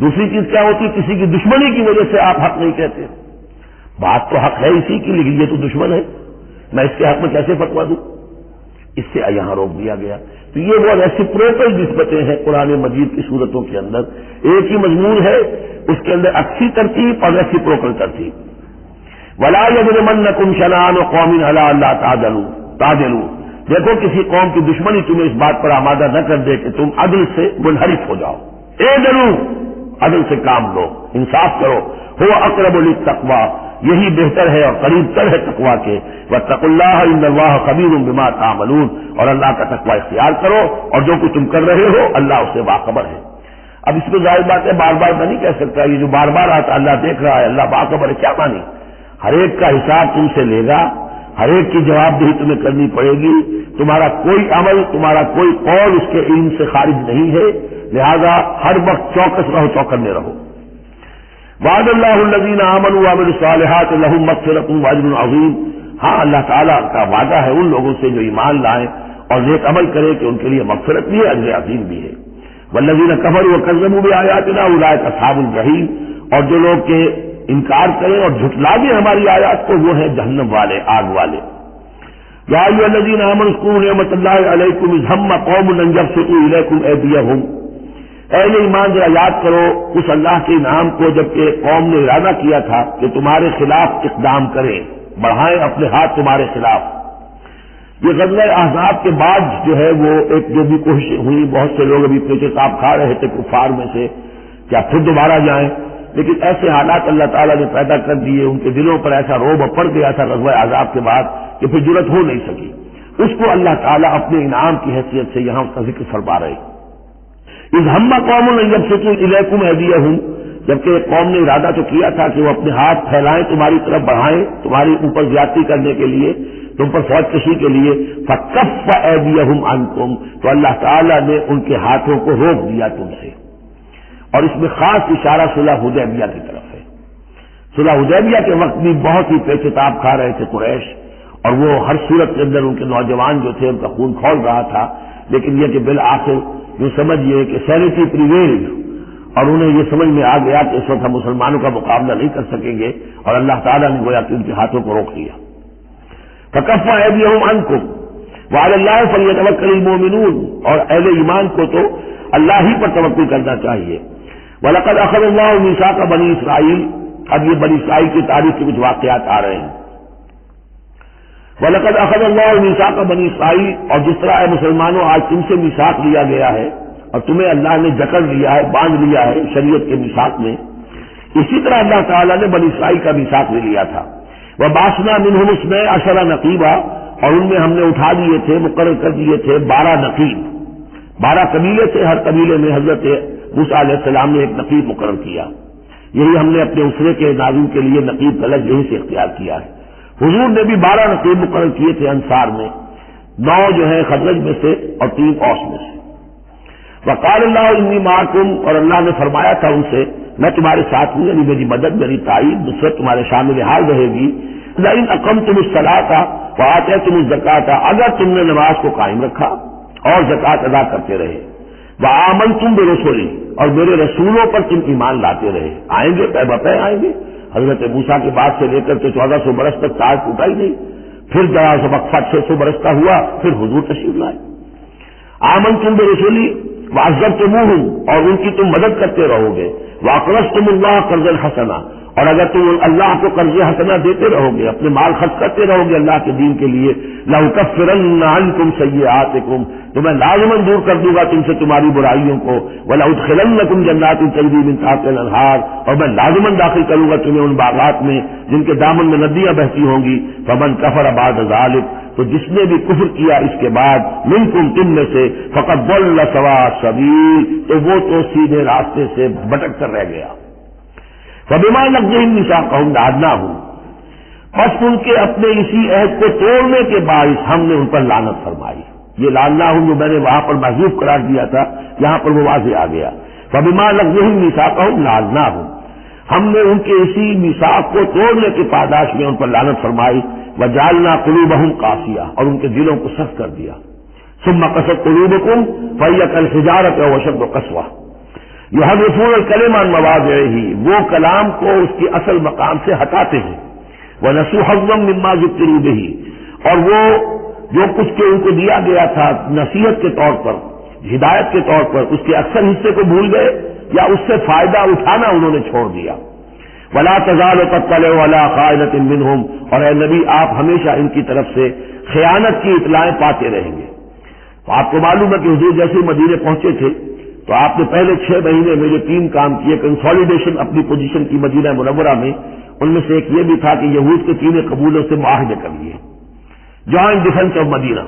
دوسری چیز کیا ہوتی ہے، کسی کی دشمنی کی وجہ سے آپ حق نہیں کہتے. بات تو حق ہے اسی کی، لیکن یہ تو دشمن ہے، میں اس کے حق میں کیسے فتویٰ دوں؟ اس سے یہاں روک دیا گیا. تو یہ وہ ریسیپروکل نسبتیں ہیں قرآن مجید کی صورتوں کے اندر. ایک ہی مضمون ہے، اس کے اندر عکسی ترتیب اور ریسیپروکل ترتیب. وَلَا يَجْرِمَنَّكُمْ شَنَآنُ قَوْمٍ عَلَىٰ أَلَّا تَعْدِلُوا. دیکھو کسی قوم کی دشمنی تمہیں اس بات پر آمادہ نہ کر دے کہ تم عدل سے منحرف ہو جاؤ. اعدلوا، عدل سے کام لو، انصاف کرو. هو اقرب للتقوی، یہی بہتر ہے اور قریب تر ہے تقوی کے. واتقوا اللہ ان اللہ خبیر بما تعملون. اور اللہ کا تقوی اختیار کرو اور جو کچھ تم کر رہے ہو اللہ اس سے باخبر ہے. اب اس میں ظاہر بات ہے بار بار میں نہیں کہہ سکتا، یہ جو بار بار آتا اللہ دیکھ رہا ہے، اللہ باخبر ہے، کیا مانی؟ ہر ایک کا حساب تم سے لے گا، ہر ایک کی جواب دہی تمہیں کرنی پڑے گی. تمہارا کوئی عمل، تمہارا کوئی قول اس کے علم سے خارج نہیں ہے، لہذا ہر وقت چوکس رہو، چوکنے رہو. وعد اللہ الذین آمنوا وعملوا الصالحات لهم مغفرۃ واجر عظیم. ہاں اللہ تعالیٰ کا وعدہ ہے ان لوگوں سے جو ایمان لائیں اور نیک عمل کریں کہ ان کے لیے مغفرت بھی ہے، اجر عظیم بھی ہے. والذین کفروا وکذبوا بآیاتنا اولئک اصحاب الجحیم. اور جو لوگ کے انکار کریں اور جھٹلا دیں ہماری آیات کو، وہ ہیں جہنم والے، آگ والے. یا ایھا الذین آمنوا اذکروا نعمت اللہ علیکم اذ ہم قوم ان یبسطوا الیکم ایدیہم. اہل ایمان ذرا یاد کرو اس اللہ کے انعام کو جبکہ قوم نے ارادہ کیا تھا کہ تمہارے خلاف اقدام کریں، بڑھائیں اپنے ہاتھ تمہارے خلاف. یہ غزوہ احزاب کے بعد جو ہے وہ ایک جو بھی کوششیں ہوئی، بہت سے لوگ ابھی پیچھے تاپ کھا رہے تھے کفار میں سے کیا پھر دوبارہ جائیں، لیکن ایسے حالات اللہ تعالیٰ نے پیدا کر دیے، ان کے دلوں پر ایسا رعب پڑ گیا تھا غزوہ احزاب کے بعد کہ پھر جرأت ہو نہیں سکی. اس کو اللہ تعالیٰ اپنے انعام کی حیثیت سے یہاں اس کا ذکر فرما رہے. اذ ہم قوم ان یبسطوا الیکم ایدیہم. جبکہ قوم نے ارادہ تو کیا تھا کہ وہ اپنے ہاتھ پھیلائیں تمہاری طرف بڑھائیں تمہاری اوپر زیادتی کرنے کے لیے، تم پر فوج کشی کے لیے، فکف ایدیہم عنکم، تو اللہ تعالیٰ نے ان کے ہاتھوں کو روک دیا تم سے۔ اور اس میں خاص اشارہ صلح حدیبیہ کی طرف ہے۔ صلح حدیبیہ کے وقت بھی بہت ہی پیچتاب کھا رہے تھے قریش، اور وہ ہر صورت کے اندر ان کے نوجوان جو تھے ان کا خون کھول رہا تھا، لیکن یہ کہ بالآخر یوں سمجھیے کہ سینٹی پریویلڈ، اور انہیں یہ سمجھ میں آ گیا کہ اس وقت ہم مسلمانوں کا مقابلہ نہیں کر سکیں گے، اور اللہ تعالیٰ نے گویا کہ ان کے ہاتھوں کو روک دیا۔ فکف ایدیہم عنکم وعلی اللہ فلیتوکل المؤمنون، اور اہل ایمان کو تو اللہ ہی پر توکل کرنا چاہیے۔ وَلَقَدْ أَخَذَ اللَّهُ مِيثَاقَ بَنِي إِسْرَائِيلَ، اب یہ بنی اسرائیل کی تاریخ کے کچھ واقعات آ رہے ہیں۔ وَلَقَدْ أَخَذَ اللَّهُ مِيثَاقَ بَنِي إِسْرَائِيلَ، اور جس طرح اے مسلمانوں آج تم سے میثاق لیا گیا ہے اور تمہیں اللہ نے جکڑ لیا ہے، باندھ لیا ہے شریعت کے میثاق میں، اسی طرح اللہ تعالیٰ نے بنی اسرائیل کا میثاق بھی لیا تھا۔ وَبَعَثْنَا مِنْهُمُ اثْنَيْ عَشَرَ نَقِيبًا، اور ان میں ہم نے اٹھا دیے تھے، مقرر کر دیے تھے 12 نقیب، 12 قبیلے تھے، ہر قبیلے میں حضرت موسیٰ علیہ السلام نے ایک نقیب مقرر کیا۔ یہی ہم نے اپنے اسرے کے ناظرین کے لیے نقیب کا لفظ یہیں سے اختیار کیا ہے۔ حضور نے بھی 12 نقیب مقرر کیے تھے انصار میں، 9 جو ہیں خزرج میں سے اور 3 اوس میں سے۔ وقال اللہ انی معکم، اور اللہ نے فرمایا تھا ان سے میں تمہارے ساتھ ہوں، یعنی میری مدد، میری تائید، نصرت تمہارے شامل حال رہے گی۔ لئن اقمتم الصلاۃ وآتیتم الزکاۃ، اگر تم نے نماز کو قائم رکھا اور زکوٰۃ ادا کرتے رہے، وآمنتم برسلی، اور میرے رسولوں پر تم ایمان لاتے رہے، آئیں گے پے بپے آئیں گے۔ حضرت موسیٰ کے بعد سے لے کر کے 1400 برس تک تاج ٹوٹا ہی نہیں، پھر ذرا سا وقفہ 600 برس کا ہوا، پھر حضور تشریف لائے۔ آمنتم برسلی وعزرتموہم، اور ان کی تم مدد کرتے رہو گے، واقرضتم اللہ قرضا حسنا، اور اگر تم اللہ کو قرض حسنہ دیتے رہو گے، اپنے مال خرچ کرتے رہو گے اللہ کے دین کے لیے، لأکفرن عنکم سیئاتکم، تو میں لازماً دور کر دوں گا تم سے تمہاری برائیوں کو، ولأدخلنکم جنات تجری من تحتہا الانہار، اور میں لازماً داخل کروں گا تمہیں ان باغات میں جن کے دامن میں ندیاں بہتی ہوں گی۔ فمن کفر بعد ذلک، تو جس نے بھی کفر کیا اس کے بعد، منکم تم میں سے، فقد ضل سواء السبیل، تو وہ تو سیدھے راستے سے بھٹک کر رہ گیا۔ فبما نقضهم میثاقهم لعناهم، بس ان کے اپنے اسی عہد کو توڑنے کے باعث ہم نے ان پر لعنت فرمائی۔ یہ لعناهم جو میں نے وہاں پر محذوف قرار دیا تھا، یہاں پر وہ واضح آ گیا۔ فبما نقضهم میثاقهم لعناهم، ہم نے ان کے اسی میثاق کو توڑنے کی پاداش میں ان پر لعنت فرمائی۔ وجعلنا قلوبهم قاسیہ، اور ان کے دلوں کو سخت کر دیا۔ ثم قست قلوبکم فہی کالحجارۃ او اشد قسوہ، یحرفون الکلم عن مواضعہ، وہ کلام کو اس کی اصل مقام سے ہٹاتے ہیں۔ ونسوا حظا مما ذکروا بہ، اور وہ جو کچھ کہ ان کو دیا گیا تھا نصیحت کے طور پر، ہدایت کے طور پر، اس کے اکثر حصے کو بھول گئے یا اس سے فائدہ اٹھانا انہوں نے چھوڑ دیا۔ ولا تزال تطلع على خائنۃ منهم، اور اے نبی آپ ہمیشہ ان کی طرف سے خیانت کی اطلاعیں پاتے رہیں گے۔ تو آپ کو معلوم ہے کہ حضور جیسے مدینے پہنچے تھے تو آپ نے پہلے 6 مہینے میں جو 3 کام کیے، کنسالیڈیشن اپنی پوزیشن کی مدینہ منورہ میں، ان میں سے ایک یہ بھی تھا کہ یہود کے 3 قبیلوں سے معاہدے کر لیے، جوائنٹ ڈیفنس آف مدینہ،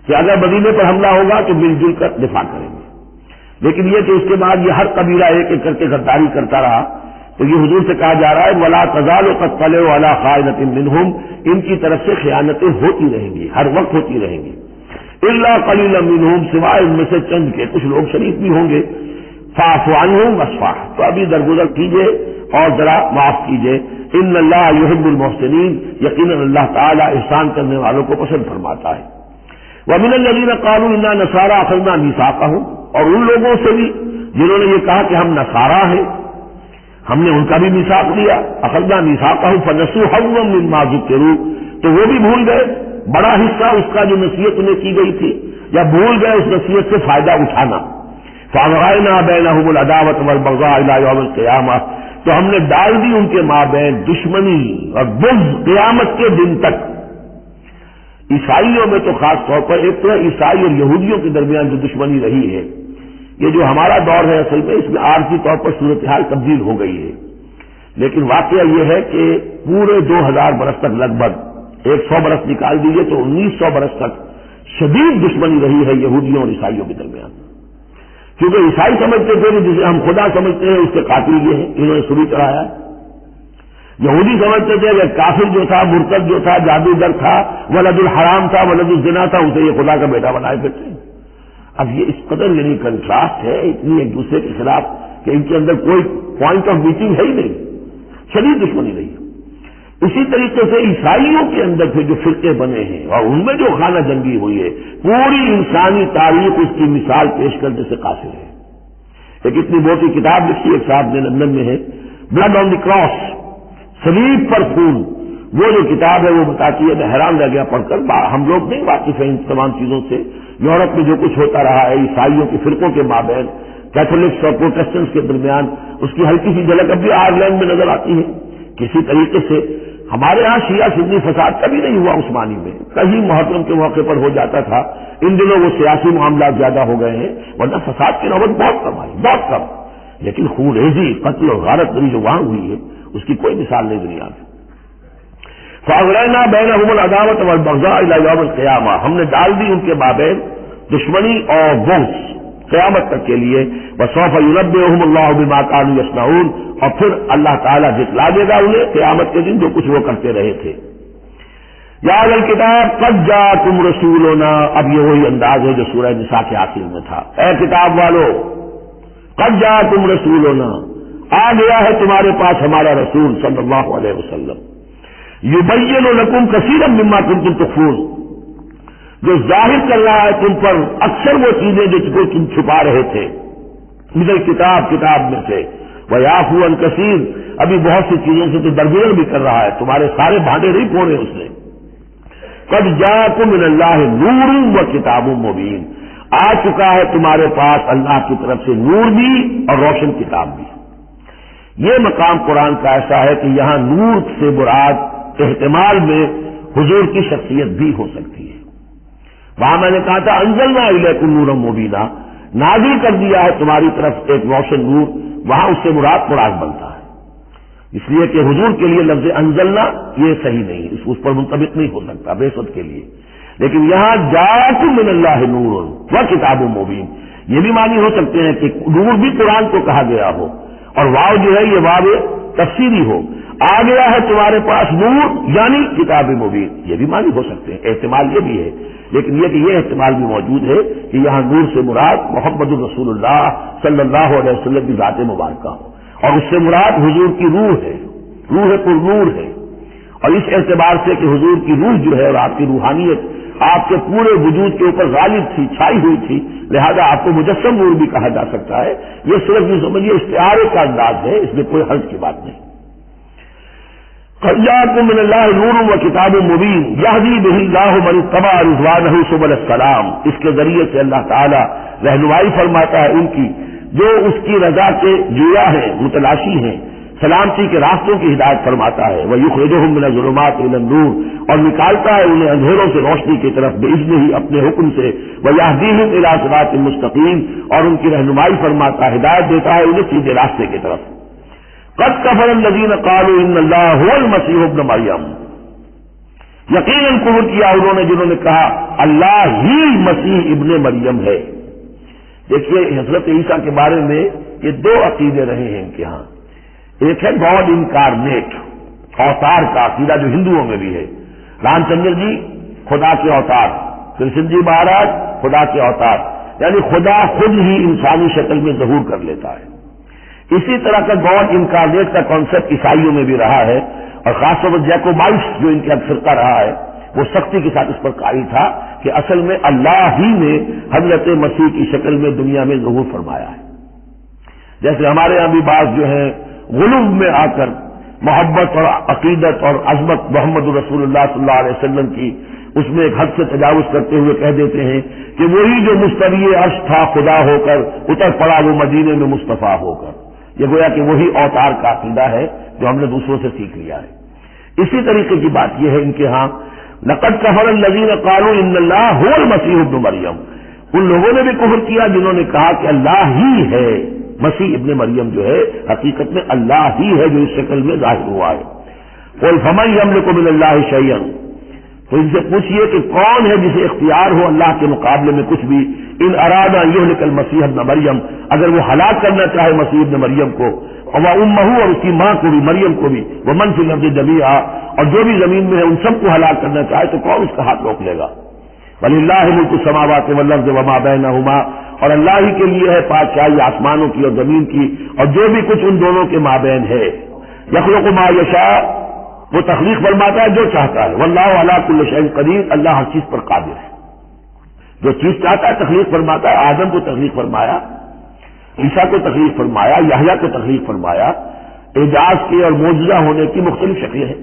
کہ اگر مدینے پر حملہ ہوگا تو مل جل کر دفاع کریں گے۔ لیکن یہ کہ اس کے بعد یہ ہر قبیلہ ایک ایک کر کے غداری کرتا رہا، تو یہ حضور سے کہا جا رہا ہے ولا تزال تطلع علی خائنۃ منهم، ان کی طرف سے خیانتیں ہوتی رہیں گی، ہر وقت ہوتی رہیں گی۔ الا قلیلا منهم، سوائے ان میں سے چند کے، کچھ لوگ شریف بھی ہوں گے۔ فاعف عنهم واصفح، تو ابھی درگزر کیجئے اور ذرا معاف کیجئے۔ ان اللہ یحب المحسنین، یقیناً اللہ تعالی احسان کرنے والوں کو پسند فرماتا ہے۔ ومن الذین قالوا انا نصارى اخذنا میثاقهم، اور ان لوگوں سے بھی جنہوں نے یہ کہا کہ ہم نصارہ ہیں، ہم نے ان کا بھی میثاق لیا۔ اخذنا میثاقهم فنسوا حظا مما ذکروا، تو وہ بھی بھول گئے بڑا حصہ اس کا جو نصیحت انہیں کی گئی تھی، یا بھول گئے اس نصیحت سے فائدہ اٹھانا۔ فَأَغْرَيْنَا بَيْنَهُمُ الْعَدَاوَةَ وَالْبَغْضَاءَ إِلَى يَوْمِ الْقِيَامَةِ، تو ہم نے ڈال دی ان کے مابین دشمنی اور بغض قیامت کے دن تک۔ عیسائیوں میں تو خاص طور پر ایک تو عیسائی اور یہودیوں کے درمیان جو دشمنی رہی ہے، یہ جو ہمارا دور ہے اصل میں اس میں عارضی طور پر صورتحال تبدیل ہو گئی ہے، لیکن واقعہ یہ ہے کہ پورے 2000 برس تک، لگ بھگ 100 برس نکال دیجیے تو 1900 برس تک شدید دشمنی رہی ہے یہودیوں اور عیسائیوں کے درمیان۔ کیونکہ عیسائی سمجھتے تھے کہ جسے ہم خدا سمجھتے ہیں اس کے قاتل یہ ہیں، انہوں نے سولی چڑھایا ہے۔ یہودی سمجھتے تھے کہ کافر جو تھا، مرتد جو تھا، جادوگر تھا، ولد الحرام تھا، ولد الزنا تھا، اسے یہ خدا کا بیٹا بنائے پھرتے ہیں۔ اب یہ اس قدر یعنی کنٹراسٹ ہے، اتنی ایک دوسرے کے خلاف کہ ان کے اندر کوئی پوائنٹ آف میٹنگ ہے ہی نہیں، شدید دشمنی نہیں۔ اسی طریقے سے عیسائیوں کے اندر پھر جو فرقے بنے ہیں اور ان میں جو خانہ جنگی ہوئی ہے، پوری انسانی تاریخ اس کی مثال پیش کرنے سے قاصر ہے۔ ایک اتنی موٹی کتاب لکھی ایک صاحب نے، لندن میں ہے، بلڈ آن دی کراس، صلیب پر خون، وہ جو کتاب ہے وہ بتاتی ہے، میں حیران رہ گیا پڑھ کر۔ ہم لوگ نہیں واقف ہیں ان تمام چیزوں سے، یورپ میں جو کچھ ہوتا رہا ہے عیسائیوں کے فرقوں کے مابین، کیتھولکس اور پروٹسٹنٹس کے درمیان، اس کی ہلکی سی جھلک اب بھی آئرلینڈ میں نظر آتی ہے۔ کسی طریقے سے ہمارے ہاں شیعہ سنی فساد کبھی نہیں ہوا عثمانی میں، کہیں محرم کے موقع پر ہو جاتا تھا، ان دنوں وہ سیاسی معاملات زیادہ ہو گئے ہیں، ورنہ فساد کی نوبت بہت کم آئی، بہت کم، لیکن خون ریزی، قتل اور غارت گری جو وہاں ہوئی ہے اس کی کوئی مثال نہیں دنیا میں۔ فَأَغْرَيْنَا بَيْنَهُمُ الْعَدَاوَةَ وَالْبَغْضَاءَ إِلَىٰ يَوْمِ الْقِيَامَةِ، ہم نے ڈال دی ان کے مابین دشمنی اور بغض قیامت تک کے لیے۔ وَسَوْفَ يُنَبِّئُهُمُ اللَّهُ بِمَا كَانُوا يَصْنَعُونَ، اور پھر اللہ تعالیٰ جتلا دے گا انہیں قیامت کے دن جو کچھ وہ کرتے رہے تھے۔ یا اہل الکتاب قد جاءکم رسولنا، اب یہ وہی انداز ہے جو سورہ نساء کے آخر میں تھا، اے کتاب والو قد جاءکم رسولنا، آ گیا ہے تمہارے پاس ہمارا رسول صلی اللہ علیہ وسلم، یبین لکم کثیرا مما کنتم تخفون، جو ظاہر کر رہا ہے تم پر اکثر وہ چیزیں جو تم چھپا رہے تھے، من کتاب میں سے، ویعفو عن کثیر، ابھی بہت سی چیزوں سے تو درگزر بھی کر رہا ہے، تمہارے سارے بھانڈے نہیں پھوڑے اس نے۔ قد جاءکم من اللہ نور و کتاب مبین، آ چکا ہے تمہارے پاس اللہ کی طرف سے نور بھی اور روشن کتاب بھی۔ یہ مقام قرآن کا ایسا ہے کہ یہاں نور سے مراد احتمال میں حضور کی شخصیت بھی ہو سکتی ہے۔ وہاں میں نے کہا تھا انزلنا الیکم نورا مبینا، نازل کر دیا ہے تمہاری طرف ایک روشن نور، وہاں اس سے مراد قرآن بنتا ہے، اس لیے کہ حضور کے لیے لفظ انزلنا یہ صحیح نہیں، اس پر منطبق نہیں ہو سکتا بیسط کے لیے، لیکن یہاں جاءکم من اللہ نور و کتاب مبین، یہ بھی معنی ہو سکتے ہیں کہ نور بھی قرآن کو کہا گیا ہو، اور واو جو ہے یہ واو تفسیری ہو، آ گیا ہے تمہارے پاس نور یعنی کتاب مبین، یہ بھی معنی ہو سکتے ہیں، احتمال یہ بھی ہے، لیکن یہ کہ یہ احتمال بھی موجود ہے کہ یہاں نور سے مراد محمد الرسول اللہ صلی اللہ علیہ وسلم کی ذات مبارکہ ہو، اور اس سے مراد حضور کی روح ہے، روح پر نور ہے، اور اس اعتبار سے کہ حضور کی روح جو ہے اور آپ کی روحانیت آپ کے پورے وجود کے اوپر غالب تھی، چھائی ہوئی تھی، لہذا آپ کو مجسم نور بھی کہا جا سکتا ہے۔ یہ صرف یہ سمجھیے استعارے کا انداز ہے، اس میں کوئی حرج کی بات نہیں۔ قد جاءکم من اللہ نور و کتاب مبین یہدی بہ اللہ من اتبع رضوانہ سبل السلام، اس کے ذریعے سے اللہ تعالی رہنمائی فرماتا ہے ان کی جو اس کی رضا کے جویا ہیں، متلاشی ہیں، سلامتی کے راستوں کی ہدایت فرماتا ہے۔ وَيُخْرِجُهُم مِّنَ الظُّلُمَاتِ إِلَى النُّورِ، اور نکالتا ہے انہیں اندھیروں سے روشنی کی طرف بِإِذْنِهِ، اپنے حکم سے۔ وَيَهْدِيهِمْ إِلَىٰ صِرَاطٍ مُّسْتَقِيمٍ، اور ان کی رہنمائی فرماتا ہے، ہدایت دیتا ہے انہیں سیدھے راستے کی طرف۔ قَدْ كَفَرَ الَّذِينَ قَالُوا إِنَّ اللَّهَ هُوَ الْمَسِيحُ ابْنُ مَرْيَمَ، یقیناً کفر کیا انہوں نے جنہوں نے کہا اللہ ہی مسیح ابن مریم ہے۔ دیکھیے حضرت عیسیٰ کے بارے میں یہ دو عقیدے رہے ہیں ان کے ہاں، ایک ہے گاڈ انکارنیٹ، اوتار کا عقیدہ جو ہندوؤں میں بھی ہے، رام چندر جی خدا کے اوتار، کرشن جی مہاراج خدا کے اوتار، یعنی خدا خود ہی انسانی شکل میں ظہور کر لیتا ہے۔ اسی طرح کا گاڈ انکارنیٹ کا کانسیپٹ عیسائیوں میں بھی رہا ہے، اور خاص طور پر جیکوبائٹس جو ان کا فرقہ رہا ہے وہ سختی کے ساتھ اس پر قائل تھا کہ اصل میں اللہ ہی نے حضرت مسیح کی شکل میں دنیا میں ظہور فرمایا ہے۔ جیسے ہمارے یہاں بھی بعض جو ہے غلو میں آ کر محبت اور عقیدت اور عظمت محمد رسول اللہ صلی اللہ علیہ وسلم کی اس میں ایک حد سے تجاوز کرتے ہوئے کہہ دیتے ہیں کہ وہی جو مستوی عرش تھا خدا ہو کر اتر پڑا وہ مدینے میں مصطفیٰ ہو کر، یہ گویا کہ وہی اوتار کا عقیدہ ہے جو ہم نے دوسروں سے سیکھ لیا ہے۔ اسی طریقے کی بات یہ ہے ان کے ہاں لقد کفر الذین قالوا ان اللہ هو المسیح ابن مریم، ان لوگوں نے بھی کفر کیا جنہوں نے کہا کہ اللہ ہی ہے، مسیح ابن مریم جو ہے حقیقت میں اللہ ہی ہے جو اس شکل میں ظاہر ہوا ہے۔ قل فمن یملک من اللہ شیئا، تو ان سے پوچھئے کہ کون ہے جسے اختیار ہو اللہ کے مقابلے میں کچھ بھی ان اراد ان یہلک المسیح ابن مریم، اگر وہ ہلاک کرنا چاہے مسیح ابن مریم کو، اور امہ اور اس کی ماں کو بھی، مریم کو بھی، ومن فی الارض جمیعا، اور جو بھی زمین میں ہے ان سب کو ہلاک کرنا چاہے تو کون اس کا ہاتھ روک لے گا؟ وللہ ملک السماوات والارض وما بینہما، اور اللہ ہی کے لیے ہے بادشاہی آسمانوں کی اور زمین کی اور جو بھی کچھ ان دونوں کے مابین ہے۔ یخلق ما یشاء، وہ تخلیق فرماتا ہے جو چاہتا ہے، واللہ علی کل شیء قدیر، اللہ ہر چیز پر قادر ہے، جو چیز چاہتا ہے تخلیق فرماتا ہے۔ آدم کو تخلیق فرمایا، عیسیٰ کو تخلیق فرمایا، یحییٰ کو تخلیق فرمایا، اعجاز کے اور معجزہ ہونے کی مختلف شکلیں ہیں۔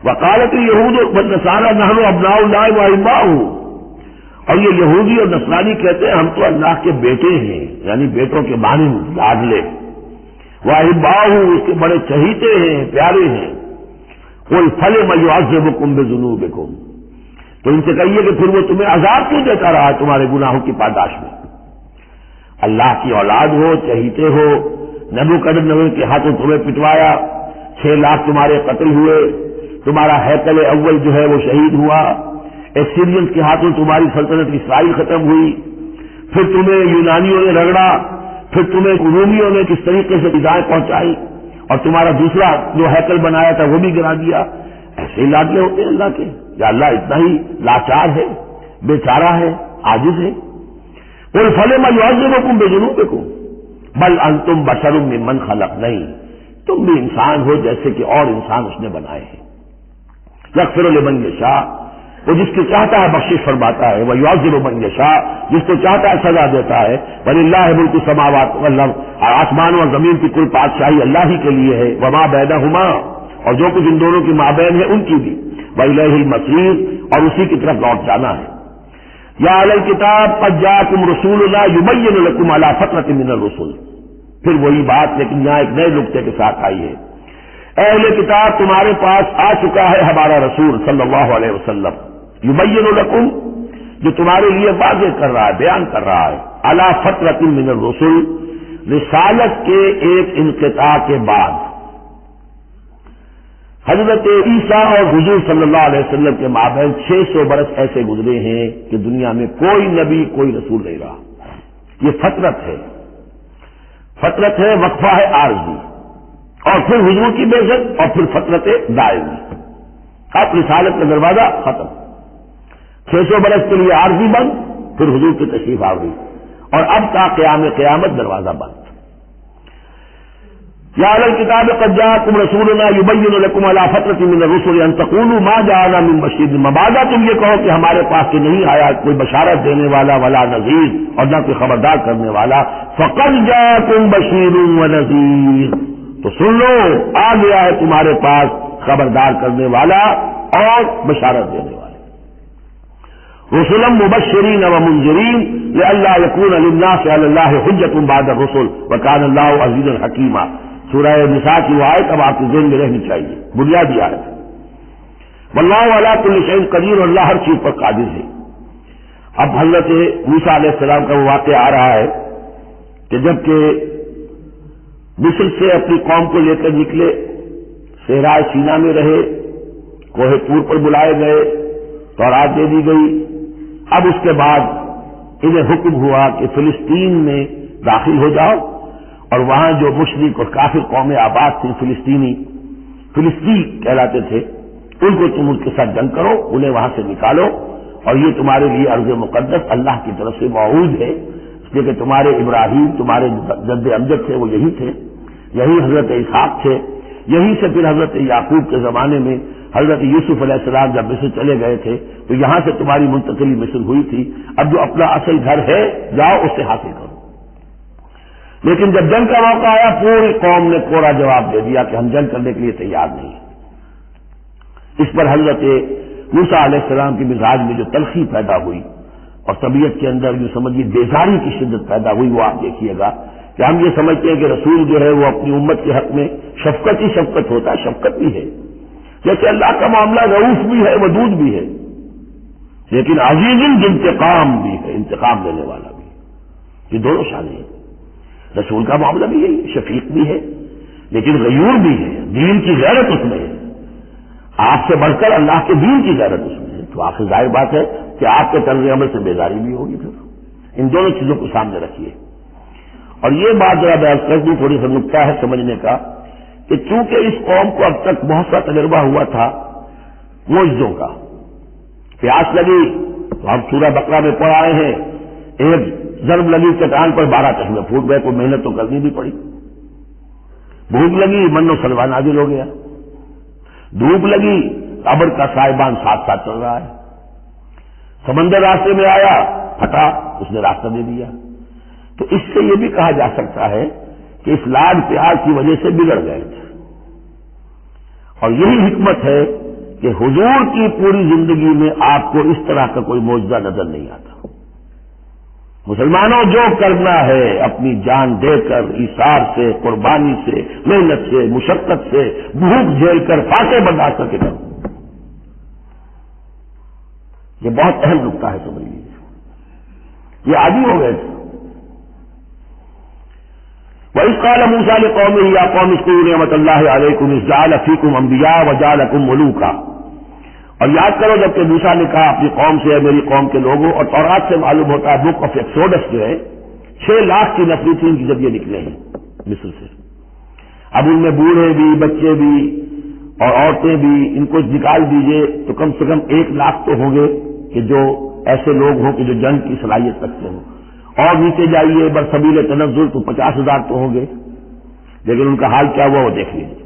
وقالت الیہود والنصارى نحن ابناء اللہ واحباؤہ، اور یہ یہودی اور نصرانی کہتے ہیں ہم تو اللہ کے بیٹے ہیں، یعنی بیٹوں کے مانند لاڈلے، واحباؤہ اس کے بڑے چہیتے ہیں، پیارے ہیں۔ قل فلم یعذبکم بذنوبکم، تو ان سے کہیے کہ پھر وہ تمہیں عذاب کیوں دیتا رہا تمہارے گناہوں کی پاداش میں؟ اللہ کی اولاد ہو، چہیتے ہو، نبوکدنضر کے ہاتھوں تمہیں پٹوایا، 6 لاکھ تمہارے قتل ہوئے، تمہارا ہیکل اول جو ہے وہ شہید ہوا، ایسیرینز کے ہاتھوں تمہاری سلطنت اسرائیل ختم ہوئی، پھر تمہیں یونانیوں نے رگڑا، پھر تمہیں رومیوں نے کس طریقے سے ایذائیں پہنچائی، اور تمہارا دوسرا جو ہیکل بنایا تھا وہ بھی گرا دیا۔ ایسے ہی لاڈلے ہوتے ہیں اللہ کے، یا اللہ اتنا ہی لاچار ہے، بیچارہ ہے، عاجز ہے؟ قل فلم یعذبکم بذنوبکم بل انتم بشر ممن خلق، نہیں، تم بھی انسان ہو جیسے کہ اور انسان اس نے بنائے ہیں۔ یغفر لمن یشاء، وہ جس کو چاہتا ہے بخشش فرماتا ہے، وہ یعذب من یشاء، جس کو چاہتا ہے سزا دیتا ہے۔ وللہ ملک السماوات والارض، آسمان اور زمین کی کل بادشاہی اللہ ہی کے لیے ہے، وما بینہما، اور جو کچھ ان دونوں کی مابین ہے ان کی بھی، وإلیہ المصیر، اور اسی کی طرف لوٹ جانا ہے۔ یا اہل الکتاب قد جاءکم رسولنا یبین لکم علی فترۃ من الرسل، پھر وہی بات لیکن یہاں ایک نئے نکتے کے ساتھ آئی ہے۔ اہل کتاب تمہارے پاس آ چکا ہے ہمارا رسول صلی اللہ علیہ وسلم، یبین لکم، جو تمہارے لیے واضح کر رہا ہے، بیان کر رہا ہے، علی فترۃ من الرسل، رسالت کے ایک انقطاع کے بعد۔ حضرت عیسیٰ اور حضور صلی اللہ علیہ وسلم کے مابین 600 برس ایسے گزرے ہیں کہ دنیا میں کوئی نبی کوئی رسول نہیں رہا۔ یہ فترت ہے، فترت ہے، وقفہ ہے عارضی، اور پھر حضور کی بعثت، اور پھر فترت دائمی، اب رسالت کا دروازہ ختم، 600 برس کے لیے عارضی بند، پھر حضور کی تشریف آوری، اور اب تا قیام قیامت دروازہ بند۔ یا اہل الکتاب قد جاءکم رسولنا یبین لکم علی فترۃ من الرسل ان تقولوا ما جاءنا من بشیر، مبادا تم یہ کہو کہ ہمارے پاس کہ نہیں آیا کوئی بشارت دینے والا ولا نذیر، اور نہ کوئی خبردار کرنے والا۔ فقد جاءکم بشیر ونذیر، تو سن لو آ گیا ہے تمہارے پاس خبردار کرنے والا اور بشارت دینے والا۔ رسلا مبشرین ومنذرین لئلا یکون للناس علی اللہ حجۃ بعد الرسل وکان اللہ عزیزا حکیما۔ سورہ نساء کی وہ آیت اب آپ کے ذہن میں رہنی چاہیے، بنیادی آیت۔ واللہ علی کل شیء قدیر، اور اللہ ہر چیز پر قادر ہے۔ اب حضرت موسیٰ علیہ السلام کا وہ واقعہ آ رہا ہے کہ جب کہ مصر سے اپنی قوم کو لے کر نکلے، صحرائے سینا میں رہے، کوہ طور پر بلائے گئے، تورات دے دی گئی۔ اب اس کے بعد انہیں حکم ہوا کہ فلسطین میں داخل ہو جاؤ، اور وہاں جو مشرک اور کافر قومیں آباد تھیں، فلسطین کہلاتے تھے، ان کو تم ان کے ساتھ جنگ کرو، انہیں وہاں سے نکالو، اور یہ تمہارے لیے ارض مقدس اللہ کی طرف سے موعود ہے، اس لیے کہ تمہارے ابراہیم، تمہارے جد امجد تھے وہ یہی تھے، یہی حضرت اسحاق تھے، یہیں سے پھر حضرت یعقوب کے زمانے میں حضرت یوسف علیہ السلام جب مصر چلے گئے تھے تو یہاں سے تمہاری منتقلی مصر ہوئی تھی، اب جو اپنا اصل گھر ہے جاؤ اس سے حاصل کرو۔ لیکن جب جنگ کا موقع آیا پوری قوم نے کوڑا جواب دے دیا کہ ہم جنگ کرنے کے لیے تیار نہیں۔ اس پر حضرت موسیٰ علیہ السلام کی مزاج میں جو تلخی پیدا ہوئی اور طبیعت کے اندر جو سمجھیے بیزاری کی شدت پیدا ہوئی، وہ آپ دیکھیے گا کہ ہم یہ سمجھتے ہیں کہ رسول جو ہے وہ اپنی امت کے حق میں شفقت ہی شفقت ہوتا ہے، شفقت بھی ہے، جیسے اللہ کا معاملہ رؤوف بھی ہے، ودود بھی ہے، لیکن عزیز انتقام بھی ہے، انتقام لینے والا بھی ہے، یہ دونوں شان ہیں۔ رسول کا معاملہ بھی ہے، شفیق بھی ہے، لیکن غیور بھی ہے، دین کی غیرت اس میں ہے، آپ سے بڑھ کر اللہ کے دین کی غیرت اس میں ہے، تو آخر ظاہر بات ہے کہ آپ کے طرز عمل سے بیداری بھی ہوگی. پھر ان دونوں چیزوں کو سامنے رکھیے. اور یہ بات ذرا بیان کر دوں، تھوڑی سا نکتہ ہے سمجھنے کا، کہ چونکہ اس قوم کو اب تک بہت سا تجربہ ہوا تھا معجزوں کا. پیاس لگی تو ہم سورہ بقرہ میں پڑھ آئے ہیں، ایک ضرب لگی چٹان پر 12 چشمے پھوٹ گئے، کوئی محنت تو کرنی بھی پڑی. بھوک لگی من و سلوا نازل ہو گیا. دھوپ لگی ابر کا سائبان ساتھ ساتھ چل رہا ہے. سمندر راستے میں آیا پھٹا، اس نے راستہ دے دیا. تو اس سے یہ بھی کہا جا سکتا ہے کہ اس لاڈ پیار کی وجہ سے بگڑ گئے تھے. اور یہی حکمت ہے کہ حضور کی پوری زندگی میں آپ کو اس طرح کا کوئی معجزہ نظر نہیں آتا. مسلمانوں، جو کرنا ہے اپنی جان دے کر، ایثار سے، قربانی سے، محنت سے، مشقت سے، بھوک جھیل کر، فاقے برداشت کر کے کرو. یہ بہت اہم نکتہ ہے، سمجھ لیجیے. یہ عادی ہو گئے تھے. وَإِذْ قَالَ مُوسَىٰ لِقَوْمِهِ يَا قَوْمِ اذْكُرُوا نِعْمَةَ اللَّهِ عَلَيْكُمْ إِذْ جَعَلَ فِيكُمْ أَنْبِيَاءَ وَجَعَلَكُمْ مُلُوكًا. اور یاد کرو جبکہ موسیٰ نے کہا اپنی قوم سے، میری قوم کے لوگوں، اور تورات سے معلوم ہوتا ہے بک آف ایکسوڈس جو ہے 6 لاکھ کی نفری تھی ان کی جب یہ نکلے ہیں مصر سے. اب ان میں بوڑھے بھی، بچے بھی اور عورتیں بھی، ان کو نکال دیجئے تو کم سے کم 1 لاکھ تو ہوں گے کہ جو ایسے لوگ ہوں کہ جو جنگ کی صلاحیت رکھتے ہوں. اور نیچے جائیے برسبیل تنزل تو 50,000 تو ہوں گے. لیکن ان کا حال کیا ہوا وہ دیکھ لیجیے.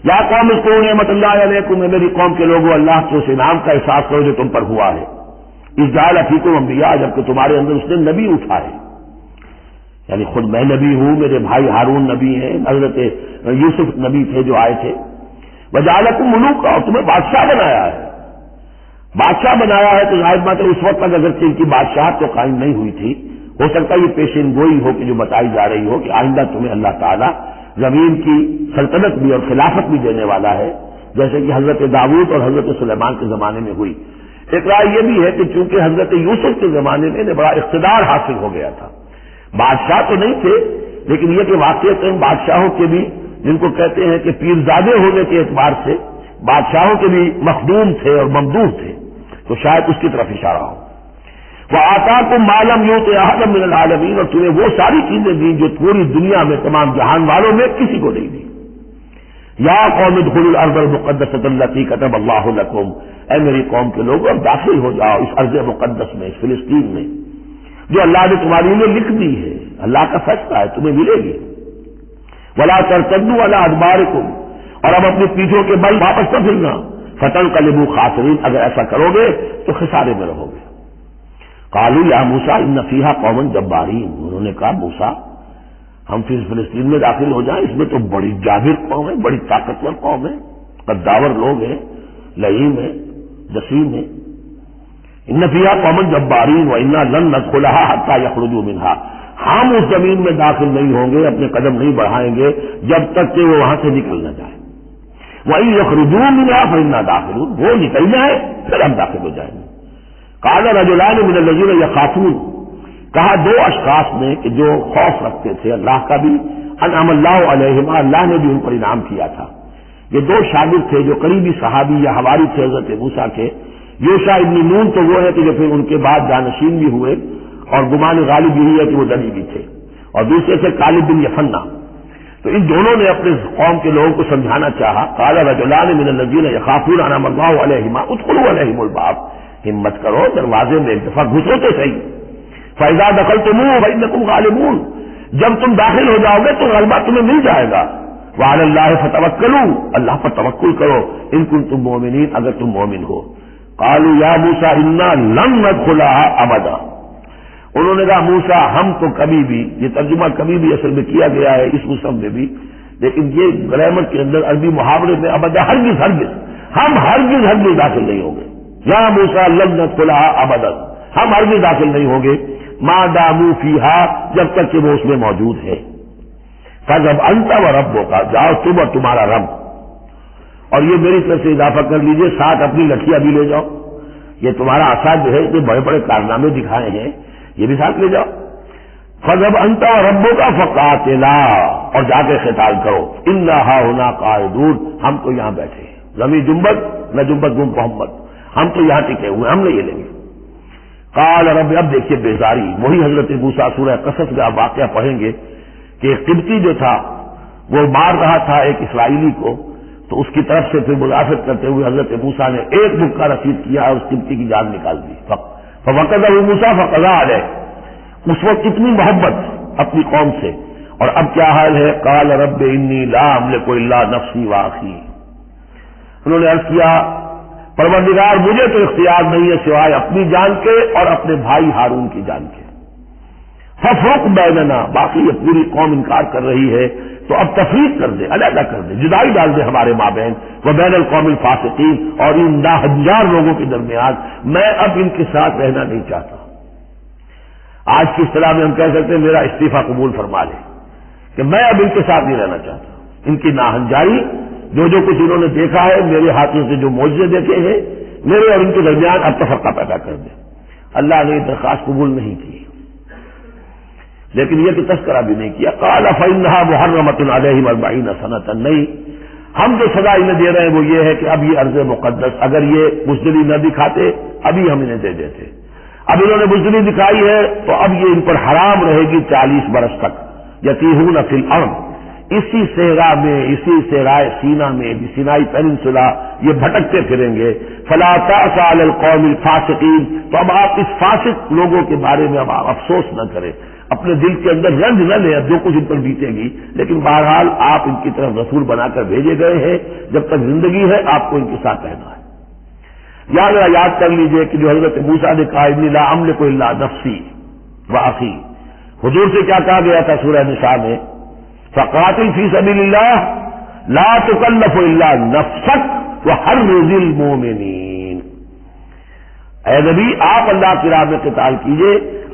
یا قوم اذکروا نعمت اللہ علیکم، میری قوم کے لوگوں اللہ کے اس انعام کا احساس کرو جو تم پر ہوا ہے. اذ جعل فیکم انبیاء، جبکہ تمہارے اندر اس نے نبی اٹھائے. یعنی خود میں نبی ہوں، میرے بھائی ہارون نبی ہیں، حضرت یوسف نبی تھے جو آئے تھے. وجعلکم ملوکا، اور تمہیں بادشاہ بنایا ہے. بادشاہ بنایا ہے تو ظاہر بات ہے اس وقت تک اگرچہ ان کی بادشاہت تو قائم نہیں ہوئی تھی، ہو سکتا ہے یہ پیشین گوئی ہو کہ جو بتائی جا رہی ہو کہ آئندہ تمہیں اللہ تعالیٰ زمین کی سلطنت بھی اور خلافت بھی دینے والا ہے، جیسے کہ حضرت داؤد اور حضرت سلیمان کے زمانے میں ہوئی. ایک رائے یہ بھی ہے کہ چونکہ حضرت یوسف کے زمانے میں بڑا اقتدار حاصل ہو گیا تھا. بادشاہ تو نہیں تھے، لیکن یہ کہ واقعات بادشاہوں کے بھی، جن کو کہتے ہیں کہ پیرزادے ہونے کے اعتبار سے بادشاہوں کے بھی مخدوم تھے اور ممدوح تھے، تو شاید اس کی طرف اشارہ ہو. وَآتَاكُم مَّا لَمْ يُؤْتِ أَحَدًا مِّنَ الْعَالَمِينَ، اور تمہیں وہ ساری چیزیں دی جو پوری دنیا میں تمام جہان والوں میں کسی کو نہیں دی. یا قوم ادخلوا الارض المقدسۃ التي كتب اللہ لكم، اے میری قوم کے لوگوں اب داخل ہو جاؤ اس ارض مقدس میں، اس فلسطین میں جو اللہ نے تمہارے لیے لکھ دی ہے. اللہ کا فیصلہ ہے، تمہیں ملے گی. ولا ترتدوا على ادباركم، اور اب اپنی پیٹھوں کے بل واپس نہ پھرنا. فتنقلبوا خاسرین، اگر ایسا کرو گے تو خسارے میں رہو گے. قالوا یا موسیٰ ان فیہا قوما جبارین، انہوں نے کہا موسیٰ ہم پھر فلسطین میں داخل ہو جائیں، اس میں تو بڑی جابر قوم ہے، بڑی طاقتور قوم ہے، قداور لوگ ہیں، لعین ہے، جسیم ہے. ان فیہا قوما جبارین وانا لن ندخلها حتى يخرجوا منها، ہم اس زمین میں داخل نہیں ہوں گے، اپنے قدم نہیں بڑھائیں گے جب تک کہ وہ وہاں سے نکل نہ جائے. وَإِن يَخْرُجُوا مِنْهَا فَإِنَّا دَاخِلُونَ، وہ نکل جائیں پھر ہم داخل ہو جائیں گے. قال رجلان من الذين يخافون، کہا 2 اشخاص نے کہ جو خوف رکھتے تھے اللہ کا بھی، انعم اللہ علیہما، اللہ نے بھی ان پر انعام کیا تھا. یہ 2 شاگرد تھے جو قریبی صحابی یا حواری تھے حضرت موسیٰ کے. یوشع ابن نون تو وہ ہے کہ جو پھر ان کے بعد جانشین بھی ہوئے، اور گمان غالب یہی ہے کہ وہ نبی بھی تھے. اور دوسرے تھے کالب بن یفنہ. تو ان دونوں نے اپنے قوم کے لوگوں کو سمجھانا چاہا. قال رجلان من الذين يخافون انعم الله عليهما ادخلوا عليهم الباب، ہمت کرو دروازے میں ایک دفعہ گھسو تو صحیح. فَإِذَا دَخَلْتُمُوهُ فَإِنَّكُمْ غَالِبُونَ، جب تم داخل ہو جاؤ گے تو غلبہ تمہیں مل جائے گا. وَعَلَى اللَّهِ فَتَوَكَّلُوا، اللہ پر توکل کرو، ان کنتم مؤمنین، اگر تم مومن ہو. قالوا یا موسیٰ انا لن ندخلها ابدا، انہوں نے کہا موسیٰ ہم تو کبھی بھی، یہ ترجمہ کبھی بھی اصل میں کیا گیا ہے اس مصحف میں بھی، لیکن یہ گرامر کے اندر عربی محاورے میں ابدا، ہرگز ہرگز، ہم ہرگز ہرگز داخل نہیں ہوں گے. یا موسیٰ لن ندخلها ابدا، ہم ہرگز داخل نہیں ہوں گے ما داموا فیہا، جب تک کہ وہ اس میں موجود ہے. فاذهب انت وربک، جاؤ تم اور تمہارا رب. اور یہ میری طرف سے اضافہ کر لیجئے، ساتھ اپنی لٹھیاں بھی لے جاؤ. یہ تمہارا عصا جو ہے اس نے بڑے بڑے کارنامے دکھائے ہیں، یہ بھی ساتھ لے جاؤ. فاذهب انت وربک فقاتلا، اور جا کے قتال کرو. انا ہاہنا قاعدون، ہم تو یہاں بیٹھے ہیں. زمین جنبت نہ جنبت گم محمد، ہم تو یہاں ٹکے ہوئے، ہم نہیں لیں گے. قال رب، اب دیکھیے بیزاری، وہی حضرت موسیٰ سورہ قصص کا واقعہ پڑھیں گے کہ ایک قبطی جو تھا وہ مار رہا تھا ایک اسرائیلی کو، تو اس کی طرف سے پھر مدافعت کرتے ہوئے حضرت موسیٰ نے ایک مکہ رسید کیا اور اس قبطی کی جان نکال دی. فوقذہ موسیٰ فقضى علیہ، اس وقت اتنی محبت اپنی قوم سے، اور اب کیا حال ہے؟ قال رب انی لا املک الا نفسی واخی، انہوں نے عرض کیا پروردگار مجھے تو اختیار نہیں ہے سوائے اپنی جان کے اور اپنے بھائی ہارون کی جان کے. ففرق بیننا، باقی یہ پوری قوم انکار کر رہی ہے تو اب تفریق کر دے، علیحدہ کر دے، جدائی ڈال دے ہمارے مابین، وبین القوم الفاسقین، اور ان ناہنجار لوگوں کے درمیان، میں اب ان کے ساتھ رہنا نہیں چاہتا. آج کی اصطلاح میں ہم کہہ سکتے ہیں میرا استعفیٰ قبول فرما لے، کہ میں اب ان کے ساتھ نہیں رہنا چاہتا. ان کی ناہنجاری، جو کچھ انہوں نے دیکھا ہے، میرے ہاتھوں سے جو معجزے دیکھے ہیں، میرے اور ان کے درمیان اب تفرقہ پیدا کر دے. اللہ نے یہ درخواست قبول نہیں کی، لیکن یہ کہ تذکرہ بھی نہیں کیا. قال فإنها محرمة عليهم 40 سنة، نہیں، ہم جو سزا انہیں دے رہے ہیں وہ یہ ہے کہ اب یہ ارض مقدس، اگر یہ بزدلی نہ دکھاتے ابھی ہم انہیں دے دیتے. اب انہوں نے بزدلی دکھائی ہے تو اب یہ ان پر حرام رہے گی 40 برس تک. یتیہون فی الارض، اسی صحرا میں، اسی صحرائے سینا میں، سینائی پیننسولا، یہ بھٹکتے پھریں گے. فلا تأس علی القوم الفاسقین، تو اب آپ اس فاسق لوگوں کے بارے میں اب آپ افسوس نہ کریں، اپنے دل کے اندر رنج نہ لیں جو کچھ ان پر بیتے گی، لیکن بہرحال آپ ان کی طرف رسول بنا کر بھیجے گئے ہیں، جب تک زندگی ہے آپ کو ان کے ساتھ رہنا ہے. یاد کر لیجئے کہ جو حضرت موسیٰ نے کہا انی لا املک الا نفسی واخی، حضور سے کیا کہا گیا تھا سورہ نساء میں؟ فقاتل فی سبیل اللہ لا تکلف الا نفسک وحرض المؤمنین. اے نبی، آپ اللہ کی راہ میں قتال کیجئے،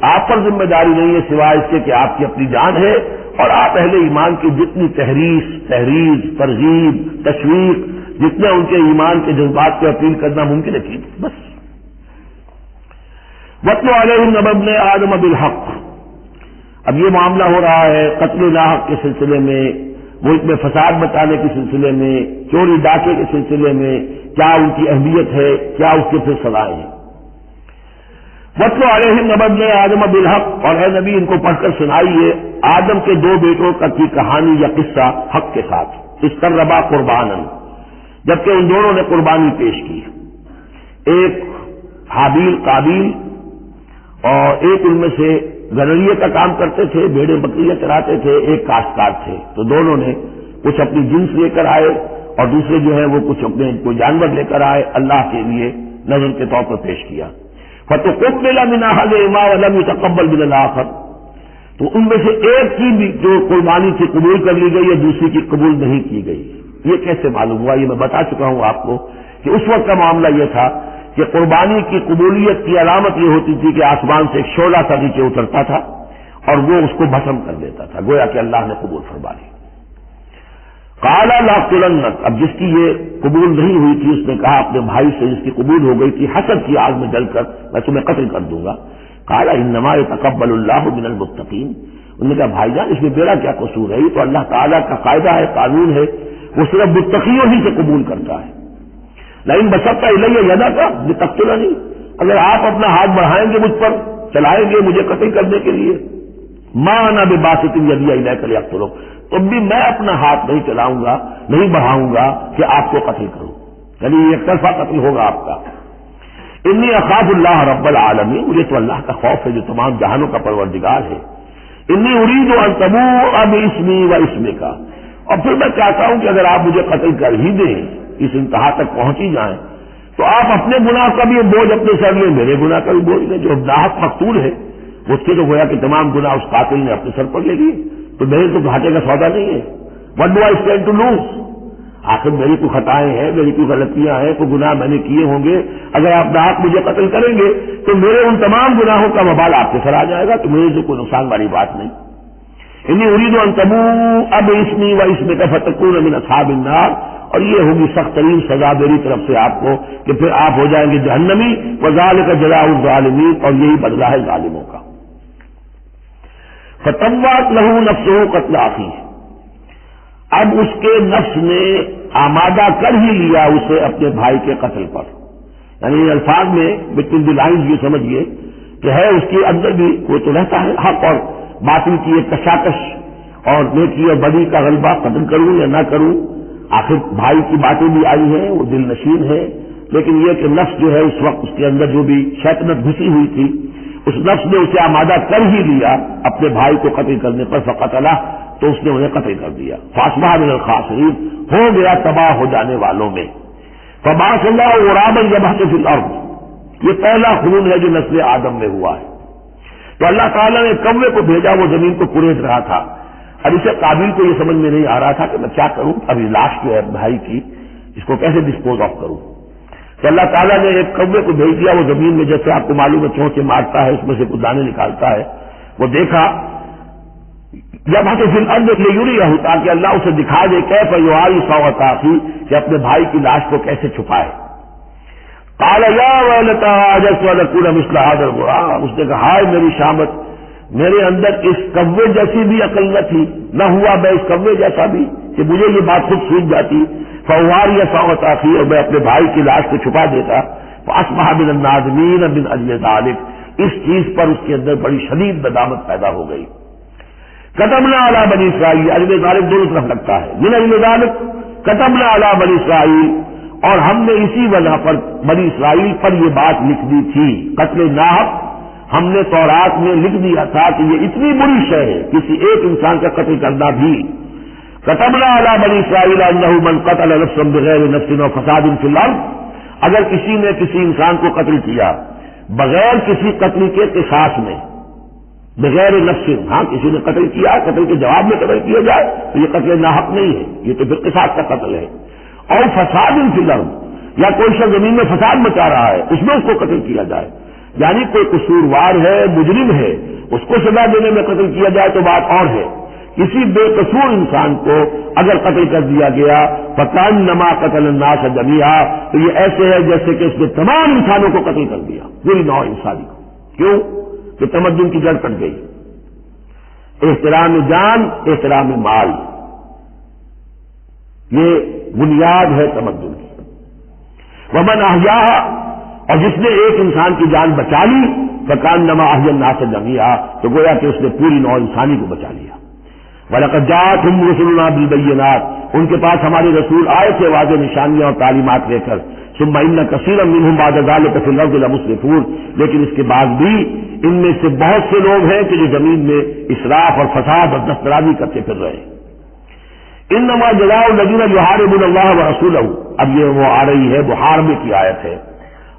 آپ پر ذمہ داری نہیں ہے سوائے اس کے کہ آپ کی اپنی جان ہے، اور آپ اہل ایمان کی جتنی تحریض، ترغیب، تشویق، جتنے ان کے ایمان کے جذبات کو اپیل کرنا ممکن ہے کیجیے بس. وَاتْلُ عَلَيْهِمْ نَبَأَ ابْنَيْ آدَمَ بِالْحَقِّ، اب یہ معاملہ ہو رہا ہے قتل لاحق کے سلسلے میں، ملک میں فساد بچانے کے سلسلے میں، چوری ڈاکے کے سلسلے میں، کیا ان کی اہمیت ہے، کیا اس کے پھر سزائیں ہیں. وَاتْلُ عَلَيْهِمْ نَبَأَ ابْنَيْ آدَمَ بِالْحَقِّ، اور اے نبی ان کو پڑھ کر سنائیے آدم کے 2 بیٹوں کی کہانی یا قصہ حق کے ساتھ. اسْتَرَّبَا قُرْبَانًا، جبکہ ان دونوں نے قربانی پیش کی، ایک حابیل قابیل، اور ایک ان میں سے گنریے کا کام کرتے تھے، بھیڑیں بکریاں چراتے تھے، ایک کاشتکار تھے. تو دونوں نے کچھ اپنی جنس لے کر آئے اور دوسرے جو ہیں وہ کچھ اپنے کوئی جانور لے کر آئے، اللہ کے لیے نذر کے طور پر پیش کیا. فَتُقُبِّلَ مِنْ أَحَدِهِمَا وَلَمْ يُتَقَبَّلْ مِنَ الْآخَرِ، تو ان میں سے ایک کی بھی جو قربانی تھی قبول کر لی گئی، یا دوسری کی قبول نہیں کی گئی. یہ کیسے معلوم ہوا؟ یہ میں بتا چکا ہوں آپ کو کہ اس وقت کا معاملہ یہ تھا کہ قربانی کی قبولیت کی علامت یہ ہوتی تھی کہ آسمان سے ایک شعلہ سا نیچے اترتا تھا اور وہ اس کو بھسم کر دیتا تھا، گویا کہ اللہ نے قبول فرما لی. قال لأقتلنک، اب جس کی یہ قبول نہیں ہوئی تھی اس نے کہا اپنے بھائی سے جس کی قبول ہو گئی تھی، حسد کی آگ میں جل کر میں تمہیں قتل کر دوں گا. قال انما يتقبل اللہ من المتقین، انہوں نے کہا بھائی جان اس میں میرا کیا قصور ہے، یہ تو اللہ تعالیٰ کا قاعدہ ہے، قانون ہے، وہ صرف متقیوں ہی سے قبول کرتا ہے. لیکن بسطت الیہ یدک لتقتلنی، اگر آپ اپنا ہاتھ بڑھائیں گے مجھ پر، چلائیں گے مجھے قتل کرنے کے لیے، ما انا بباسط یدی الیک لیقتلک، تب بھی میں اپنا ہاتھ نہیں چلاؤں گا، نہیں بڑھاؤں گا کہ آپ کو قتل کروں، یعنی ایک طرفہ قتل ہوگا آپ کا. انی اخاف اللہ رب العالمین، مجھے تو اللہ کا خوف ہے جو تمام جہانوں کا پروردگار ہے. انی ارید ان تبوء باسمی و اسمک، اور پھر میں چاہتا ہوں کہ اگر آپ مجھے قتل کر ہی دیں، اس انتہا تک پہنچ ہی جائیں، تو آپ اپنے گناہ کا بھی بوجھ اپنے سر لیں، میرے گناہ کا بھی بوجھ لیں. جو ناحق مقتول ہے اس کے تو گویا کہ تمام گناہ اس قاتل نے اپنے سر پر لے لیے، تو میرے تو گھاٹے کا سودا نہیں ہے. What do I stand to lose, آخر میری کوئی خطائیں ہیں، میری کوئی غلطیاں ہیں، کوئی گناہ میں نے کیے ہوں گے، اگر آپ ناحق مجھے قتل کریں گے تو میرے ان تمام گناہوں کا وبال آپ کے سر آ جائے گا، تو میرے سے کوئی نقصان والی بات نہیں. انی ارید ان تبوء باسمی و اسمک فتکون من اصحاب النار، اور یہ ہوگی سخت ترین سزا میری طرف سے آپ کو کہ پھر آپ ہو جائیں گے جہنمی. وذالک جزاء الظالمین، اور یہی بدلہ ہے ظالموں کا. فطوعت لہ نفسہ قتل اخیہ، اب اس کے نفس نے آمادہ کر ہی لیا اسے اپنے بھائی کے قتل پر. یعنی الفاظ میں بٹوین دی لائنز یہ سمجھیے کہ ہے اس کے اندر بھی کوئی تو رہتا ہے حق اور باطل کی ایک کشاکش اور نیکی اور بدی کا غلبہ، قتل کروں یا نہ کروں. آخر بھائی کی باتیں بھی آئی ہیں، وہ دل نشین ہے، لیکن یہ کہ نفس جو ہے اس وقت اس کے اندر جو بھی شیطنت گھسی ہوئی تھی، اس نفس نے اسے آمادہ کر ہی لیا اپنے بھائی کو قتل کرنے پر. فقتلہ، تو اس نے انہیں قتل کر دیا. فاصبح من الخاسرین، ہو گیا تباہ ہو جانے والوں میں. فبعث اللہ غرابا یبحث فی الارض، یہ پہلا خون ہے جو نسل آدم میں ہوا ہے. تو اللہ تعالیٰ نے کوے کو بھیجا، وہ زمین کو کرید رہا تھا. اب اسے قابل کو یہ سمجھ میں نہیں آ رہا تھا کہ میں کیا کروں، ابھی لاش جو ہے بھائی کی، اس کو کیسے ڈسپوز آف کروں. تو اللہ تعالیٰ نے ایک کوے کو بھیج دیا. وہ زمین میں جیسے آپ کو معلوم ہے چونچے مارتا ہے، اس میں سے کچھ دانے نکالتا ہے. وہ دیکھا جب ہاتھ فی الارض لیریہ، تاکہ اللہ اسے دکھا دے کیف یواری صوت اخی، کہ اپنے بھائی کی لاش کو کیسے چھپائے. قال یا ویلتی اجزت ان اکون مثل هذا الغراب، اس نے کہا ہائے میری شامت، میرے اندر اس کوے جیسی بھی عقل نہ تھی، نہ ہوا میں اس کوے جیسا بھی کہ مجھے یہ بات خود سوچ جاتی. فواری صوت اخی، اور میں اپنے بھائی کی لاش کو چھپا دیتا. فاصبح من النادمین من اجل ذلک، اس چیز پر اس کے اندر بڑی شدید ندامت پیدا ہو گئی. کتبنا علی بنی اسرائیل، اجل ذلک دونوں طرف لگتا ہے، من اجل ذلک کتبنا علی بنی اسرائیل، اور ہم نے اسی وجہ پر بنی اسرائیل پر یہ بات لکھ دی تھی. قتل ناحق ہم نے تورات میں لکھ دیا تھا کہ یہ اتنی بری شے ہے کسی ایک انسان کا قتل کرنا بھی. کتبنا علی بنی اسرائیل انہ من قتل نفسا بغیر نفس و فساد فی الارض، اگر کسی نے کسی انسان کو قتل کیا بغیر کسی قتل کے قصاص میں، بغیر نفس، ہاں کسی نے قتل کیا، قتل کے جواب میں قتل کیا جائے تو یہ قتل ناحق نہیں ہے، یہ تو پھر قصاص کا قتل ہے. اور فساد فی الارض، یا کوئی شخص زمین میں فساد مچا رہا ہے اس میں اس کو قتل کیا جائے، یعنی کوئی قصوروار ہے، مجرم ہے، اس کو سزا دینے میں قتل کیا جائے تو بات اور ہے. کسی بے قصور انسان کو اگر قتل کر دیا گیا فکانما قتل الناس جمیعا، تو یہ ایسے ہے جیسے کہ اس نے تمام انسانوں کو قتل کر دیا، پوری نوع انسانی کو. کیوں کہ تمدن کی جڑ کٹ گئی. احترام جان، احترام مال، یہ بنیاد ہے تمدن کی. ومن احیاہا، اور جس نے ایک انسان کی جان بچا لی فکانما احیا الناس جمیعا، تو گویا کہ اس نے پوری نوع انسانی کو بچا لیا. وَلَقَدْ جَاءَتْهُمْ رُسُلُنَا بِالْبَيِّنَاتِ، ان کے پاس ہمارے رسول آئے تھے واضح نشانیاں اور تعلیمات لے کر. ثُمَّ إِنَّ كَثِيرًا مِّنْهُمْ بَعْدَ ذَلِكَ فِي الْأَرْضِ لَمُسْرِفُونَ، لیکن اس کے بعد بھی ان میں سے بہت سے لوگ ہیں کہ جو زمین میں اسراف اور فساد اور دسترازی کرتے پھر رہے ہیں. انما جزاء الذین یحاربون اللہ ورسولہ، اب یہ وہ آ رہی ہے محاربے کی آیت ہے.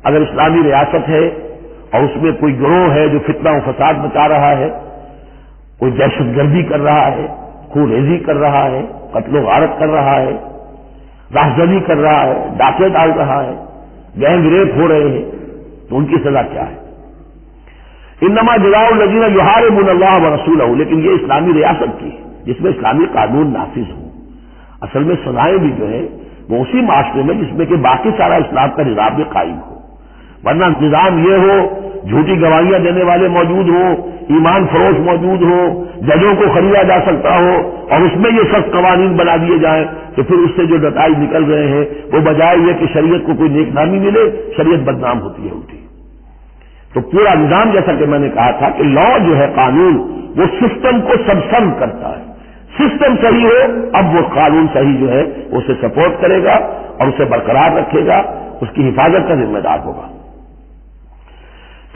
اگر اسلامی ریاست ہے اور اس میں کوئی گروہ ہے جو فتنہ و فساد مچا رہا ہے، کوئی دہشت گردی کر رہا ہے، خون ریزی کر رہا ہے، قتل و غارت کر رہا ہے، راہزنی کر رہا ہے، ڈاکے ڈال رہا ہے، گینگ ریپ ہو رہے ہیں، تو ان کی سزا کیا ہے؟ انما جزاء الذین یحاربون اللہ ورسولہ، لیکن یہ اسلامی ریاست کی ہے جس میں اسلامی قانون نافذ ہو. اصل میں سزائیں بھی جو ہے وہ اسی معاشرے میں جس میں کہ باقی سارا اسلام کا نظام بھی قائم ہو. ورنہ نظام یہ ہو جھوٹی گواہیاں دینے والے موجود ہوں، ایمان فروش موجود ہو، ججوں کو خریدا جا سکتا ہو، اور اس میں یہ سخت قوانین بنا دیے جائیں تو پھر اس سے جو نتائج نکل رہے ہیں وہ بجائے یہ کہ شریعت کو کوئی نیک نامی ملے، شریعت بدنام ہوتی ہے الٹی. تو پورا نظام جیسا کہ میں نے کہا تھا کہ لا جو ہے قانون وہ سسٹم کو سبسرو کرتا ہے. سسٹم صحیح ہو اب وہ قانون صحیح جو ہے اسے سپورٹ کرے گا اور اسے برقرار رکھے گا، اس کی حفاظت کا ذمہ دار ہوگا.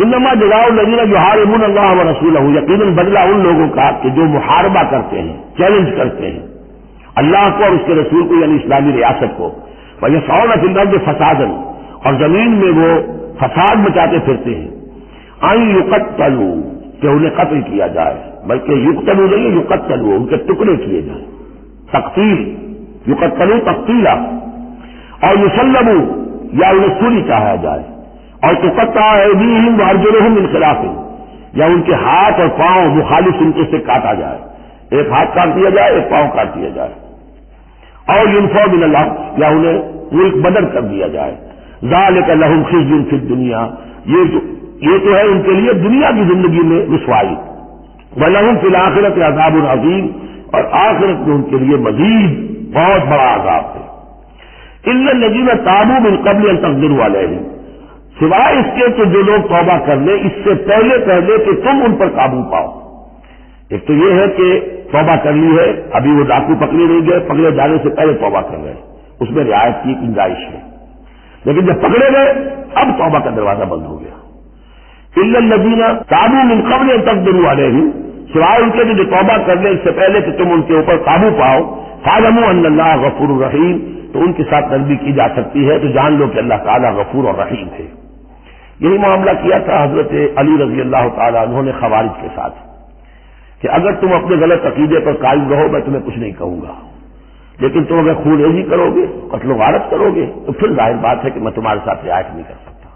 انما جزاء الذین یحاربون اللہ ورسولہ، یقیناً بدلہ ان لوگوں کا کہ جو محاربہ کرتے ہیں، چیلنج کرتے ہیں اللہ کو اور اس کے رسول کو، یعنی اسلامی ریاست کو. ویسعون فی الارض فسادا، اور زمین میں وہ فساد مچاتے پھرتے ہیں. ان یقتلوا، کہ انہیں قتل کیا جائے، بلکہ یقتلوا نہیں یقتلوا، ان کے ٹکڑے کیے جائیں، تقتیل، یقتلوا تقتیلا. اور یسلبوا، یا انہیں سولی چاہا جائے. اور تقطع ایدیہم وارجلہم من خلاف، یا ان کے ہاتھ اور پاؤں مخالف سمتوں سے کاٹا جائے، ایک ہاتھ کاٹ دیا جائے، ایک پاؤں کاٹ دیا جائے. اور ینفوا من الارض، یا انہیں ملک بدر کر دیا جائے. ذالک لہم خزی فی الدنیا، یہ تو ہے ان کے لیے دنیا کی زندگی میں رسوائی. وَلَهُمْ فِي الْآخِرَةِ عَذَابٌ عَظِيمٌ، اور آخرت میں ان کے لیے مزید بہت بڑا عذاب ہے. إِلَّا الَّذِينَ تَابُوا مِن قَبْلِ أَن تَقْدِرُوا عَلَيْهِمْ، سوائے اس کے تو جو لوگ توبہ کر لیں اس سے پہلے کہ تم ان پر قابو پاؤ۔ ایک تو یہ ہے کہ توبہ کر لی ہے، ابھی وہ ڈاکو پکڑے نہیں گئے، پکڑے جانے سے پہلے توبہ کر گئے، اس میں رعایت کی گنجائش ہے، لیکن جب پکڑے گئے اب توبہ کا دروازہ بند ہو گیا۔ الا الذین تابوا من قبل ان تقدروا علیہم، سوائے ان کے جو توبہ کر لیں اس سے پہلے کہ تم ان کے اوپر قابو پاؤ، فاعلموا ان اللہ غفور رحیم، تو ان کے ساتھ نرمی کی جا سکتی ہے، تو جان لو کہ اللہ تعالیٰ غفور اور رحیم ہے۔ یہی معاملہ کیا تھا حضرت علی رضی اللہ تعالیٰ عنہ نے خوارج کے ساتھ کہ اگر تم اپنے غلط عقیدے پر قائم رہو میں تمہیں کچھ نہیں کہوں گا، لیکن تم اگر خون ریزی کرو گے، قتل و غارت کرو گے، تو پھر ظاہر بات ہے کہ میں تمہارے ساتھ رعایت نہیں کر سکتا،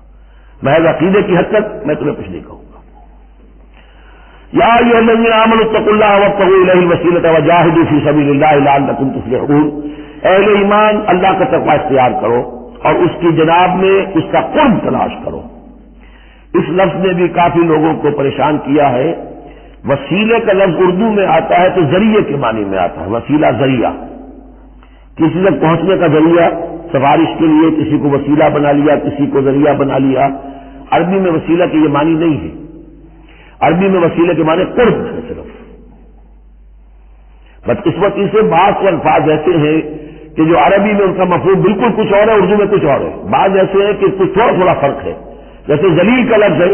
محض عقیدے کی حد تک میں تمہیں کچھ نہیں کہوں گا۔ یا ایھا الذین آمنوا اتقوا اللہ وابتغوا الیہ الوسیلۃ وجاہدوا فی سبیل اللہ لعلکم تفلحون، اہل ایمان اللہ کا تقوی اختیار کرو اور اس کی جناب میں اس کا قرب تلاش کرو۔ اس لفظ نے بھی کافی لوگوں کو پریشان کیا ہے۔ وسیلے کا لفظ اردو میں آتا ہے تو ذریعے کے معنی میں آتا ہے، وسیلہ ذریعہ، کسی تک پہنچنے کا ذریعہ، سفارش کے لیے کسی کو وسیلہ بنا لیا، کسی کو ذریعہ بنا لیا۔ عربی میں وسیلہ کے یہ معنی نہیں ہے، عربی میں وسیلے کے معنی قرب ہے صرف۔ بدقسمتی سے بعض الفاظ ایسے ہیں کہ جو عربی میں ان کا مفہوم بالکل کچھ اور ہے، اردو میں کچھ اور ہے، بعض ایسے ہیں کہ کچھ تھوڑا فرق ہے۔ جیسے ذلیل کا لفظ ہے،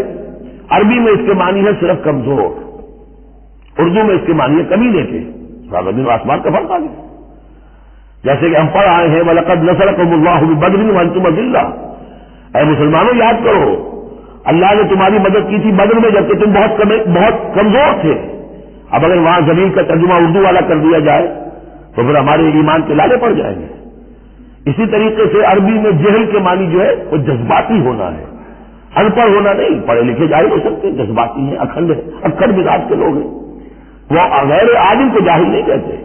عربی میں اس کے معنی ہے صرف کمزور، اردو میں اس کے معنی ہے کمینے کے، زمین و آسمان کا فرق آ گیا۔ جیسے کہ ہم پڑھ آئے ہیں وَلَقَدْ نَصَرَكُمُ اللَّهُ بِبَدْرٍ وَأَنْتُمْ أَذِلَّةٌ، اے مسلمانوں یاد کرو اللہ نے تمہاری مدد کی تھی بدر میں جبکہ تم بہت کمزور تھے۔ اب اگر وہاں زمین کا ترجمہ اردو والا کر دیا جائے تو پھر ہمارے ایمان کے لالے پڑ جائیں گے۔ اسی طریقے سے عربی میں جہل کے معنی جو ہے وہ جذباتی ہونا ہے، ان پڑھ ہونا نہیں، پڑھے لکھے جاہل ہو سکتے، جذباتی ہیں، اکھڑ مزاج کے لوگ ہیں، وہ غیر عالم کو جاہل نہیں کہتے،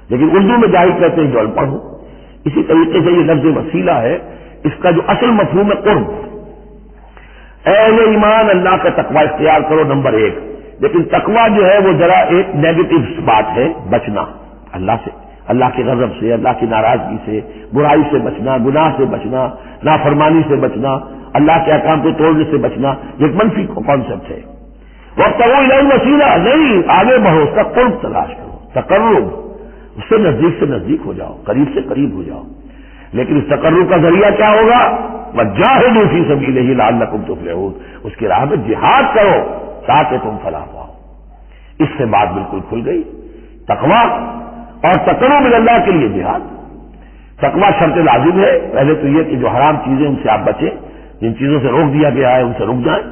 لیکن اردو میں جاہل کہتے ہیں جو ان پڑھ ہو۔ اسی طریقے سے یہ لفظ وسیلہ ہے، اس کا جو اصل مفہوم ہے قرب۔ اہل ایمان اللہ کا تقوی اختیار کرو نمبر 1، لیکن تقوی جو ہے وہ ذرا ایک نیگیٹو بات ہے، بچنا اللہ سے، اللہ کے غضب سے، اللہ کی ناراضگی سے، برائی سے بچنا، گناہ سے بچنا، نافرمانی سے بچنا، اللہ کے احکام کو توڑنے سے بچنا، یہ ایک منفی کانسیپٹ ہے۔ وابتغوا الیہ الوسیلہ، نہیں، آگے بڑھو، اس کا قرب تلاش کرو، تقرب، اس سے نزدیک ہو جاؤ، قریب سے قریب ہو جاؤ، لیکن اس تقرب کا ذریعہ کیا ہوگا؟ وجاہدوا فی سبیلہ لعلکم تفلحون، اس کی راہ میں جہاد کرو تاکہ تم فلاح پاؤ۔ اس سے بات بالکل کھل گئی، تقوی اور تقرب اللہ کے لیے جہاد۔ تقوی شرط لازم ہے، پہلے تو یہ کہ جو حرام چیزیں ان سے آپ بچیں، جن چیزوں سے روک دیا گیا ہے ان سے رک جائیں،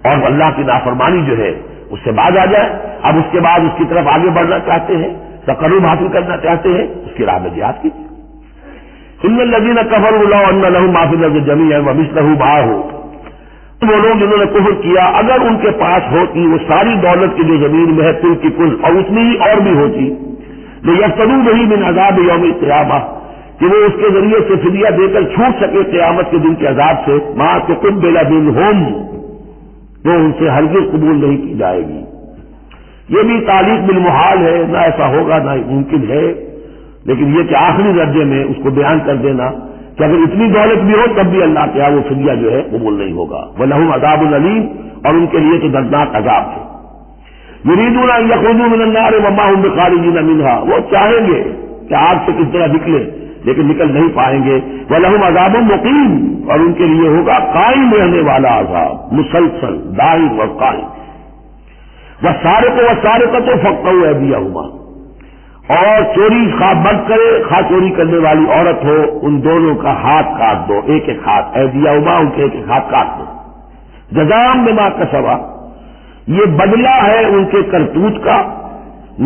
اور اللہ کی نافرمانی جو ہے اس سے باز آ جائیں۔ اب اس کے بعد اس کی طرف آگے بڑھنا چاہتے ہیں، تقرب حاصل کرنا چاہتے ہیں، اس کی راہ میں جہاد کیجیے۔ ان الذین کفروا لو ان لهم ما فی الارض جميعا ومثله معه، وہ لوگ جنہوں نے کفر کیا اگر ان کے پاس ہوتی وہ ساری دولت کی جو زمین میں ہے کل کی کل اور اتنی ہی اور بھی ہوتی، لیفتدوا به من عذاب یوم القیامہ، کہ وہ اس کے ذریعے سے فدیہ دے کر چھوٹ سکے قیامت کے دن کے عذاب سے، ما تقبل منہم، جو ان سے ہرگز قبول نہیں کی جائے گی۔ یہ بھی تعلیق بالمحال ہے، نہ ایسا ہوگا نہ ممکن ہے، لیکن یہ کہ آخری درجے میں اس کو بیان کر دینا کہ اگر اتنی دولت بھی ہو تب بھی اللہ کے وہ فدیہ جو ہے قبول نہیں ہوگا۔ وَلَهُمْ عَذَابٌ أَلِيمٌ، اور ان کے لیے تو دردناک عذاب ہے۔ يُرِيدُونَ أَن يَخْرُجُوا مِنَ النَّارِ وَمَا هُمْ بِخَارِجِينَ مِنْهَا، وہ چاہیں گے کہ آگ سے کس طرح نکلے لیکن نکل نہیں پائیں گے۔ وَلَهُمْ عَذَابٌ مُقِيمٌ، اور ان کے لیے ہوگا قائم رہنے والا عذاب، مسلسل دائم اور قائم۔ وَالسَّارِقُ وَالسَّارِقَةُ فَاقْطَعُوا أَيْدِيَهُمَا، اور چوری خواہ مرد کرے خواہ چوری کرنے والی عورت ہو، ان دونوں کا ہاتھ کاٹ دو، ایک ایک ہاتھ، ایدیہما، ان کے ایک ایک ہاتھ کاٹ دو۔ جزاء بما کسبا، یہ بدلہ ہے ان کے کرتوت کا،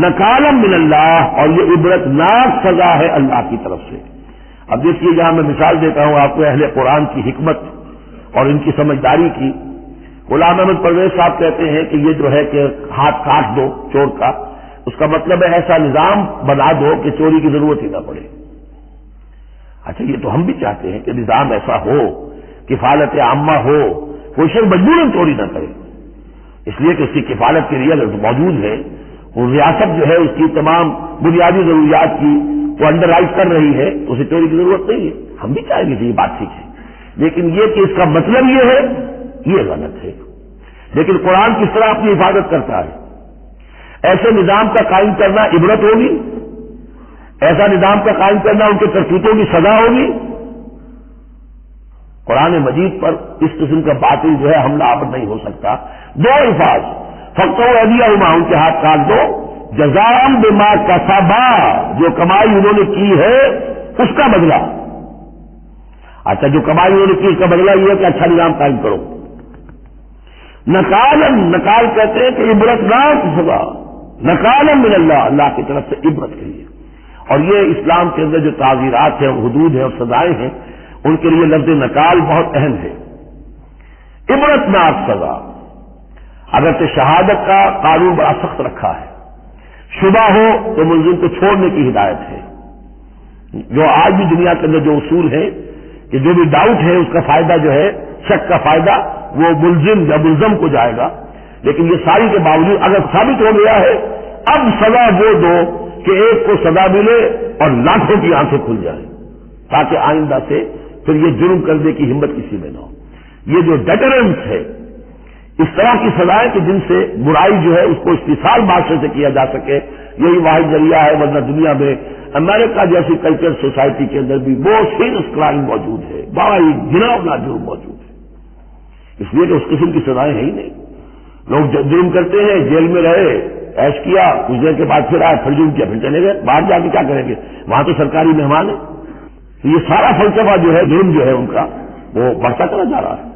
نکالا من اللہ، اور یہ عبرتناک سزا ہے اللہ کی طرف سے۔ اب دیکھیے جہاں میں مثال دیتا ہوں آپ کو اہل قرآن کی حکمت اور ان کی سمجھداری کی۔ غلام احمد پرویز صاحب کہتے ہیں کہ یہ جو ہے کہ ہاتھ کاٹ دو چور کا، اس کا مطلب ہے ایسا نظام بنا دو کہ چوری کی ضرورت ہی نہ پڑے۔ اچھا یہ تو ہم بھی چاہتے ہیں کہ نظام ایسا ہو، کفالت عامہ ہو، کوئی شخص مجبوراً چوری نہ کرے، اس لیے کہ اس کی کفالت کے لیے اگر موجود ہے، وہ ریاست جو ہے اس کی تمام بنیادی ضروریات کی وہ انڈر رائٹ کر رہی ہے، تو اسے چوری کی ضرورت نہیں ہے۔ ہم بھی چاہیں گے کہ یہ بات سیکھیں، لیکن یہ کہ اس کا مطلب یہ ہے، یہ غلط ہے۔ لیکن قرآن کس طرح اپنی حفاظت کرتا ہے؟ ایسے نظام کا قائم کرنا عبرت ہوگی، ایسا نظام کا قائم کرنا ان کے کرتوتوں کی سزا ہوگی۔ قرآن مجید پر اس قسم کا باطل جو ہے حملہ آور نہیں ہو سکتا۔ دو الفاظ، فقطعوا ایدیہما، ان کے ہاتھ کاٹ دو، جزاء بما کسبا، جو کمائی انہوں نے کی ہے اس کا بدلہ۔ اچھا، جو کمائی انہوں نے کی اس کا بدلہ یہ ہے کہ اچھا نظام قائم کرو۔ نکالن، نکال کہتے ہیں کہ عبرتناک سزا، نکالن من اللہ، اللہ کی طرف سے عبرت کے لیے۔ اور یہ اسلام کے اندر جو تعزیرات ہیں، حدود ہیں اور سزائیں ہیں، ان کے لیے لفظ نکال بہت اہم ہے۔ عبرتناک سزا، اگرچہ شہادت کا قانون بڑا سخت رکھا ہے، شبہ ہو تو ملزم کو چھوڑنے کی ہدایت ہے۔ جو آج بھی دنیا کے اندر جو اصول ہے کہ جو بھی ڈاؤٹ ہے اس کا فائدہ جو ہے، شک کا فائدہ وہ ملزم یا ملزم کو جائے گا، لیکن یہ ساری کے باوجود اگر ثابت ہو گیا ہے، اب سزا وہ دو کہ ایک کو سزا ملے اور لاکھوں کی آنکھیں کھل جائیں، تاکہ آئندہ سے پھر یہ جرم کرنے کی ہمت کسی میں نہ ہو۔ یہ جو ڈیٹرنس ہے، اس طرح کی سزائیں کہ جن سے برائی جو ہے اس کو استحصال معاشرے سے کیا جا سکے، یہی واحد ذریعہ ہے۔ ورنہ دنیا میں امریکہ جیسی کلچر سوسائٹی کے اندر بھی بہت سیریس کرائم موجود ہے، بڑا ہی گھناؤنا جرم موجود ہے، اس لیے کہ اس قسم کی سزائیں ہیں ہی نہیں۔ لوگ جرم کرتے ہیں، جیل میں رہے، عیش کیا، کچھ دیر کے بعد پھر آئے، پھر جرم کیا، پھر چلے گئے، باہر جا کے کیا کریں گے، وہاں تو سرکاری مہمان ہے۔ تو یہ سارا فلسفہ جو ہے جرم جو ہے ان کا وہ بڑھتا چلا جا رہا ہے۔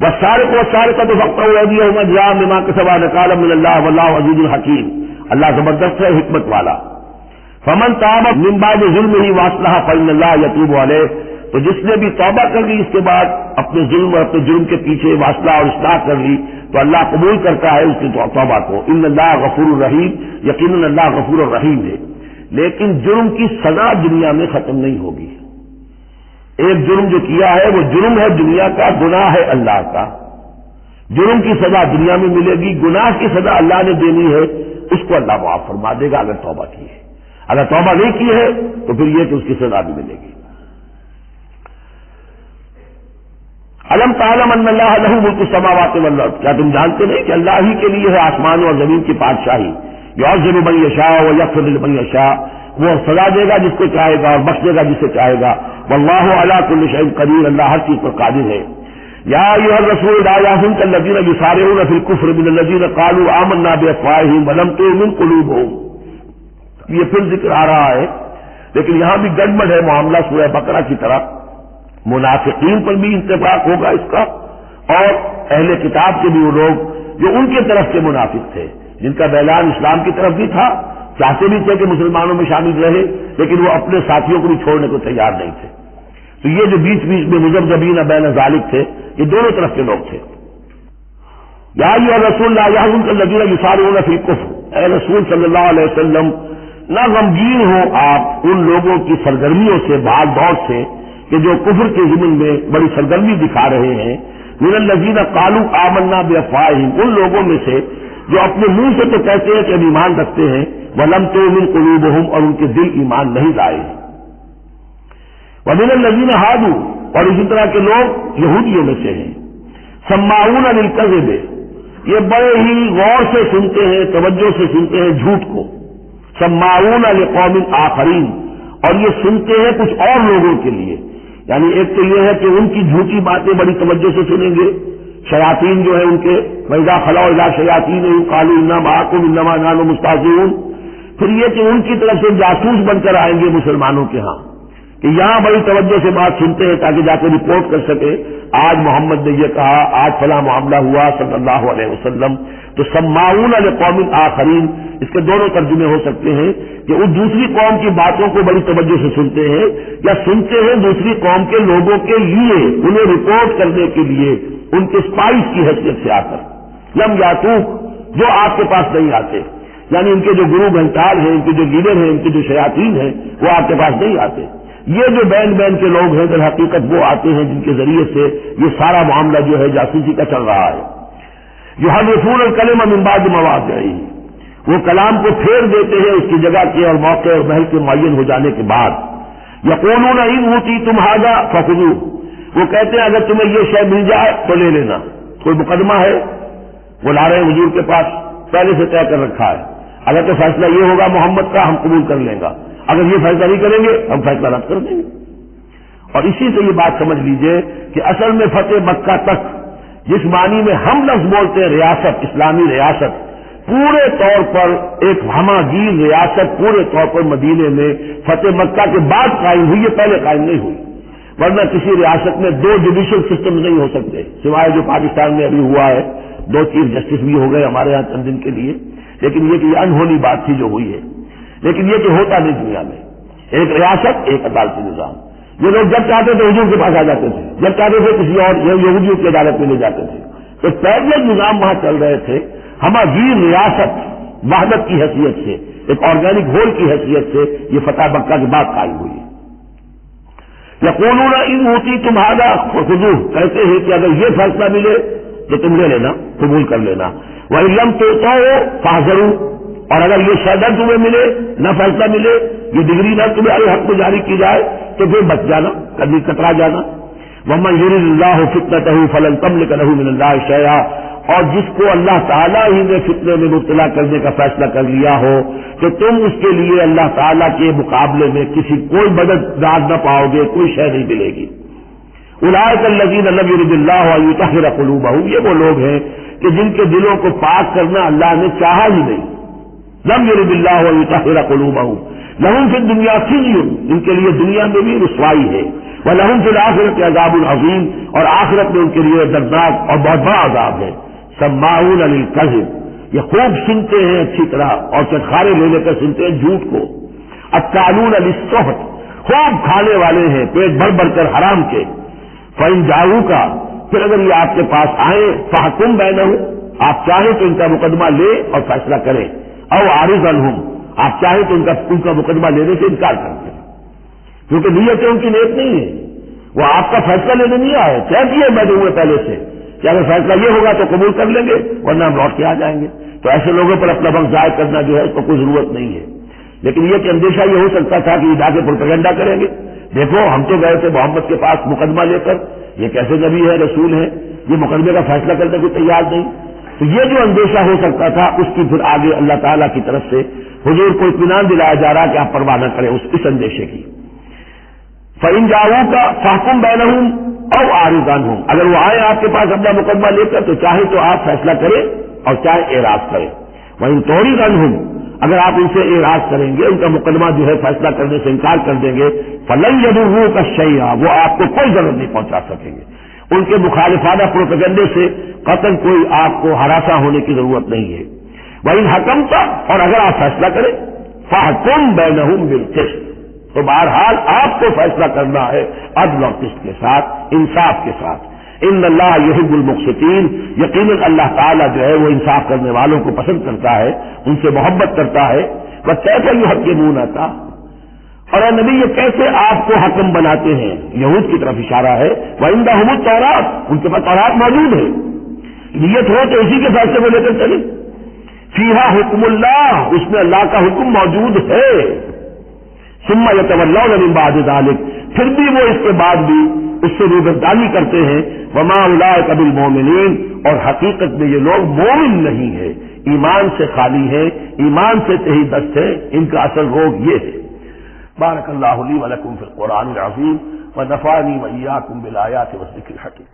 والسارق والسارقۃ فاقطعوا ایدیہما جزاء بما کسبا نکالا من اللہ واللہ عزیز الحکیم، اللہ زبردست ہے، حکمت والا۔ فمن تاب من بعد ظلمہ واصلح فإن اللہ یتوب علیہ، تو جس نے بھی توبہ کر لی اس کے بعد اپنے ظلم اور اپنے جرم کے پیچھے واصلہ اور اصلاح کر لی تو اللہ قبول کرتا ہے اس کی توبہ کو۔ ان اللہ غفور الرحیم، یقیناً اللہ غفور الرحیم ہے۔ لیکن جرم کی سزا دنیا میں ختم نہیں ہوگی۔ ایک جرم جو کیا ہے وہ جرم ہے دنیا کا، گناہ ہے اللہ کا۔ جرم کی سزا دنیا میں ملے گی، گناہ کی سزا اللہ نے دینی ہے، اس کو اللہ معاف فرما دے گا اگر توبہ کی ہے۔ اگر توبہ نہیں کی ہے تو پھر یہ کہ اس کی سزا بھی ملے گی۔ الم تعلم ان اللہ لہ ملک السماوات والارض، کیا تم جانتے نہیں کہ اللہ ہی کے لیے ہے آسمان اور زمین کی بادشاہی۔ یعذب من یشاء ویغفر لمن یشاء، وہ سزا دے گا جس کو چاہے گا اور بخش دے گا جسے چاہے گا۔ واللہ علی کل شیء قدیر، اللہ ہر چیز پر قادر ہے۔ یا ایھا الرسول لا یحزنک الذین یسارعون فی الکفر من الذین قالوا آمنا بافواہہم ولم تؤمن قلوبہم۔ یہ پھر ذکر آ رہا ہے، لیکن یہاں بھی گڑبڑ ہے معاملہ سورہ بقرہ کی طرح۔ منافقین پر بھی اتفاق ہوگا اس کا، اور اہل کتاب کے بھی وہ لوگ جو ان کی طرف سے منافق تھے، جن کا اعلان اسلام کی طرف بھی تھا، چاہتے بھی تھے کہ مسلمانوں میں شامل رہے، لیکن وہ اپنے ساتھیوں کو بھی چھوڑنے کو تیار نہیں تھے۔ تو یہ جو بیچ بیچ میں مذبذبین بین ذالک تھے، یہ دونوں طرف کے لوگ تھے۔ یا ایھا الرسول لا یحزنک الذین یسارعون فی الکفر، اے رسول صلی اللہ علیہ وسلم نہ غمگین ہو آپ ان لوگوں کی سرگرمیوں سے، بھاگ دوڑ سے کہ جو کفر کے ضمن میں بڑی سرگرمی دکھا رہے ہیں۔ من الذین قالوا آمنا بافواہہم، ان لوگوں میں سے جو اپنے منہ سے تو کہتے ہیں کہ ہم ایمان رکھتے ہیں، ولم تؤمن قلوبہم، اور ان کے دل ایمان نہیں لائے ہیں۔ ومن الذین ہادوا، اور اسی طرح کے لوگ یہودیوں میں سے ہیں، سماعون للکذب، یہ بڑے ہی غور سے سنتے ہیں، توجہ سے سنتے ہیں جھوٹ کو۔ سماعون لقوم آخرین، اور یہ سنتے ہیں کچھ اور لوگوں کے لیے، یعنی ایک تو یہ ہے کہ ان کی جھوٹی باتیں بڑی توجہ سے سنیں گے، شیاطین جو ہے ان کے وَإِذَا خَلَوْا إِلَىٰ شَيَاطِينِهِمْ قَالُوا إِنَّا مَعَكُمْ إِنَّمَا نَحْنُ مُسْتَهْزِئُونَ۔ پھر یہ کہ ان کی طرف سے جاسوس بن کر آئیں گے مسلمانوں کے ہاں، کہ یہاں بڑی توجہ سے بات سنتے ہیں تاکہ جا کے رپورٹ کر سکے، آج محمد نے یہ کہا، آج فلاں معاملہ ہوا صلی اللہ علیہ وسلم۔ تو سماعون لقوم آخرین، اس کے دونوں ترجمے ہو سکتے ہیں کہ وہ دوسری قوم کی باتوں کو بڑی توجہ سے سنتے ہیں، یا سنتے ہیں دوسری قوم کے لوگوں کے لیے، انہیں رپورٹ کرنے کے لیے، ان کے اسپائس کی حیثیت سے آ کر۔ لم یاتوک، جو آپ کے پاس نہیں آتے، یعنی ان کے جو گرو گھنٹال ہیں، ان کے جو لیڈر ہیں، ان کے جو شیاطین ہیں، وہ آپ کے پاس نہیں آتے۔ یہ جو بین بین کے لوگ ہیں در حقیقت وہ آتے ہیں جن کے ذریعے سے یہ سارا معاملہ جو ہے جاسوسی کا چل رہا ہے۔ یحرفون الکلم من بعد مواضعہ، وہ کلام کو پھیر دیتے ہیں اس کی جگہ کے اور موقع اور محل کے معین ہو جانے کے بعد۔ یقولون ان اوتیتم ھذا فخذوہ، وہ کہتے ہیں اگر تمہیں یہ شے مل جائے تو لے لینا، کوئی مقدمہ ہے وہ لا رہے ہیں حضور کے پاس، پہلے سے طے کر رکھا ہے، اگر تو فیصلہ یہ ہوگا محمد کا ہم قبول کر لیں گا، اگر یہ فیصلہ نہیں کریں گے ہم فیصلہ رد کر دیں گے۔ اور اسی سے یہ بات سمجھ لیجئے کہ اصل میں فتح مکہ تک جس معنی میں ہم لفظ بولتے ہیں ریاست، اسلامی ریاست، پورے طور پر ایک ہماگیر ریاست پورے طور پر مدینے میں فتح مکہ کے بعد قائم ہوئی ہے، پہلے قائم نہیں ہوئی، ورنہ کسی ریاست میں دو جوڈیشل سسٹم نہیں ہو سکتے، سوائے جو پاکستان میں ابھی ہوا ہے، 2 چیف جسٹس بھی ہو گئے ہمارے یہاں چند دن کے لیے، لیکن یہ کہ یہ انہونی بات تھی جو ہوئی ہے، لیکن یہ کہ ہوتا نہیں دنیا میں، ایک ریاست ایک عدالتی نظام۔ یہ لوگ جب چاہتے تھے حضور کے پاس آ جاتے تھے، جب چاہتے تھے کسی اور یہودیوں کی عدالت میں لے جاتے تھے، تو پیرلل نظام وہاں چل رہے تھے، ہماگیر ریاست وحدت کی حیثیت سے، ایک آرگینک ہول کی حیثیت سے یہ فتح مکہ کے بعد قائم ہوئی ہے۔ یقولون ان اوتی تمہارا خذوہ، کہتے ہیں کہ اگر یہ فیصلہ ملے تو تم لے لینا، قبول کر لینا، وَإِن لَّمْ تُؤْتَوْا فَاحْذَرُوا، اور اگر یہ شہادت تمہیں ملے، نہ فیصلہ ملے، یہ ڈگری نہ تمہارے حق میں جاری کی جائے تو پھر بچ جانا، کبھی کترا جانا۔ وَمَن يُرِدِ اللَّهُ فِتْنَتَهُ فَلَن تَمْلِكَ لَهُ مِنَ اللَّهِ شَيْئًا، اور جس کو اللہ تعالیٰ ہی نے فتنے میں مبتلا کرنے کا فیصلہ کر لیا ہو تو تم اس کے لیے اللہ تعالیٰ کے مقابلے میں کوئی مددگار نہ پاؤ گے، کوئی شے نہیں ملے گی۔ اولئک الذین لم یرد اللہ ان یطہر قلوبہم، یہ وہ لوگ ہیں کہ جن کے دلوں کو پاک کرنا اللہ نے چاہا ہی نہیں۔ لم یرد اللہ ان یطہر قلوبہم لہم فی الدنیا خزی، ان کے لیے دنیا میں بھی رسوائی ہے، ولہم فی الآخرۃ عذاب عظیم، اور آخرت میں ان کے لیے دردناک اور بہت بڑا عذاب ہے۔ سماعون للکذب، یہ خوب سنتے ہیں اچھی طرح اور چٹخارے لے لے کر سنتے ہیں جھوٹ کو۔ اکالون للسحت، خوب کھانے والے ہیں پیٹ بھر بھر کر حرام کے۔ فإن جاؤوک، پھر اگر یہ آپ کے پاس آئیں، فاحکم بینہم، آپ چاہیں تو ان کا مقدمہ لے اور فیصلہ کریں، او اعرض عنہم، آپ چاہیں تو ان کا مقدمہ لینے سے انکار کرتے ہیں، کیونکہ نیتیں ان کی نیت نہیں ہے، وہ آپ کا فیصلہ لینے نہیں آئے، طے کیے بیٹھے ہوئے پہلے سے کہ اگر فیصلہ یہ ہوگا تو قبول کر لیں گے ورنہ ہم لوٹ کے آ جائیں گے۔ تو ایسے لوگوں پر اپنا وقت ضائع کرنا جو ہے اس کو کوئی ضرورت نہیں ہے، لیکن یہ کہ اندیشہ یہ ہو سکتا تھا کہ یہ آگے پروپیگنڈا کریں گے، دیکھو ہم تو گئے تھے محمد کے پاس مقدمہ لے کر، یہ کیسے نبی ہے رسول ہے، یہ مقدمے کا فیصلہ کرنے کو تیار نہیں۔ تو یہ جو اندیشہ ہو سکتا تھا اس کی پھر آگے اللہ تعالیٰ کی طرف سے حضور کو اطمینان دلایا جا رہا کہ آپ پرواہ نہ کریں اس اندیشے کی۔ فإن جاؤوک فاحکم بینہم او اعرض عنہم، اگر وہ آئے آپ کے پاس اپنا مقدمہ لے کر تو چاہے تو آپ فیصلہ کریں اور چاہے اعراض کریں۔ وإن تعرض عنہم، اگر آپ ان سے اعراض کریں گے، ان کا مقدمہ جو ہے فیصلہ کرنے سے انکار کر دیں گے، فلن یضروک شیئا، وہ آپ کو کوئی ضرر نہیں پہنچا سکیں گے، ان کے مخالفانہ پروپیگنڈے سے قطعاً کوئی آپ کو ہراساں ہونے کی ضرورت نہیں ہے۔ وإن حکمت، اور اگر آپ فیصلہ کریں، فاحکم بینہم بالقسط، تو بہرحال آپ کو فیصلہ کرنا ہے عدل اور قسط کے ساتھ، انصاف کے ساتھ۔ ان اللہ یحب المقسطین، یقیناً اللہ تعالیٰ جو ہے وہ انصاف کرنے والوں کو پسند کرتا ہے، ان سے محبت کرتا ہے۔ وکیف یحکمون، اور اے نبی یہ کیسے آپ کو حکم بناتے ہیں، یہود کی طرف اشارہ ہے۔ وعندہم التوراۃ، ان کے پاس تورات موجود ہے، نیت ہو تو اسی کے فیصلے کو لے کر چلیں۔ فیہا حکم اللہ، اس میں اللہ کا حکم موجود ہے۔ ثم یتولون من بعد ذلک، پھر بھی وہ اس کے بعد بھی اس سے روگردانی کرتے ہیں۔ وما اولئک بالمؤمنین، اور حقیقت میں یہ لوگ مومن نہیں ہے، ایمان سے خالی ہے، ایمان سے تہی دست ہے، ان کا اصل روگ یہ ہے۔ بارک اللہ لی ولکم فی القرآن العظیم ونفعنی وإیاکم بالآیات والذکر الحکیم۔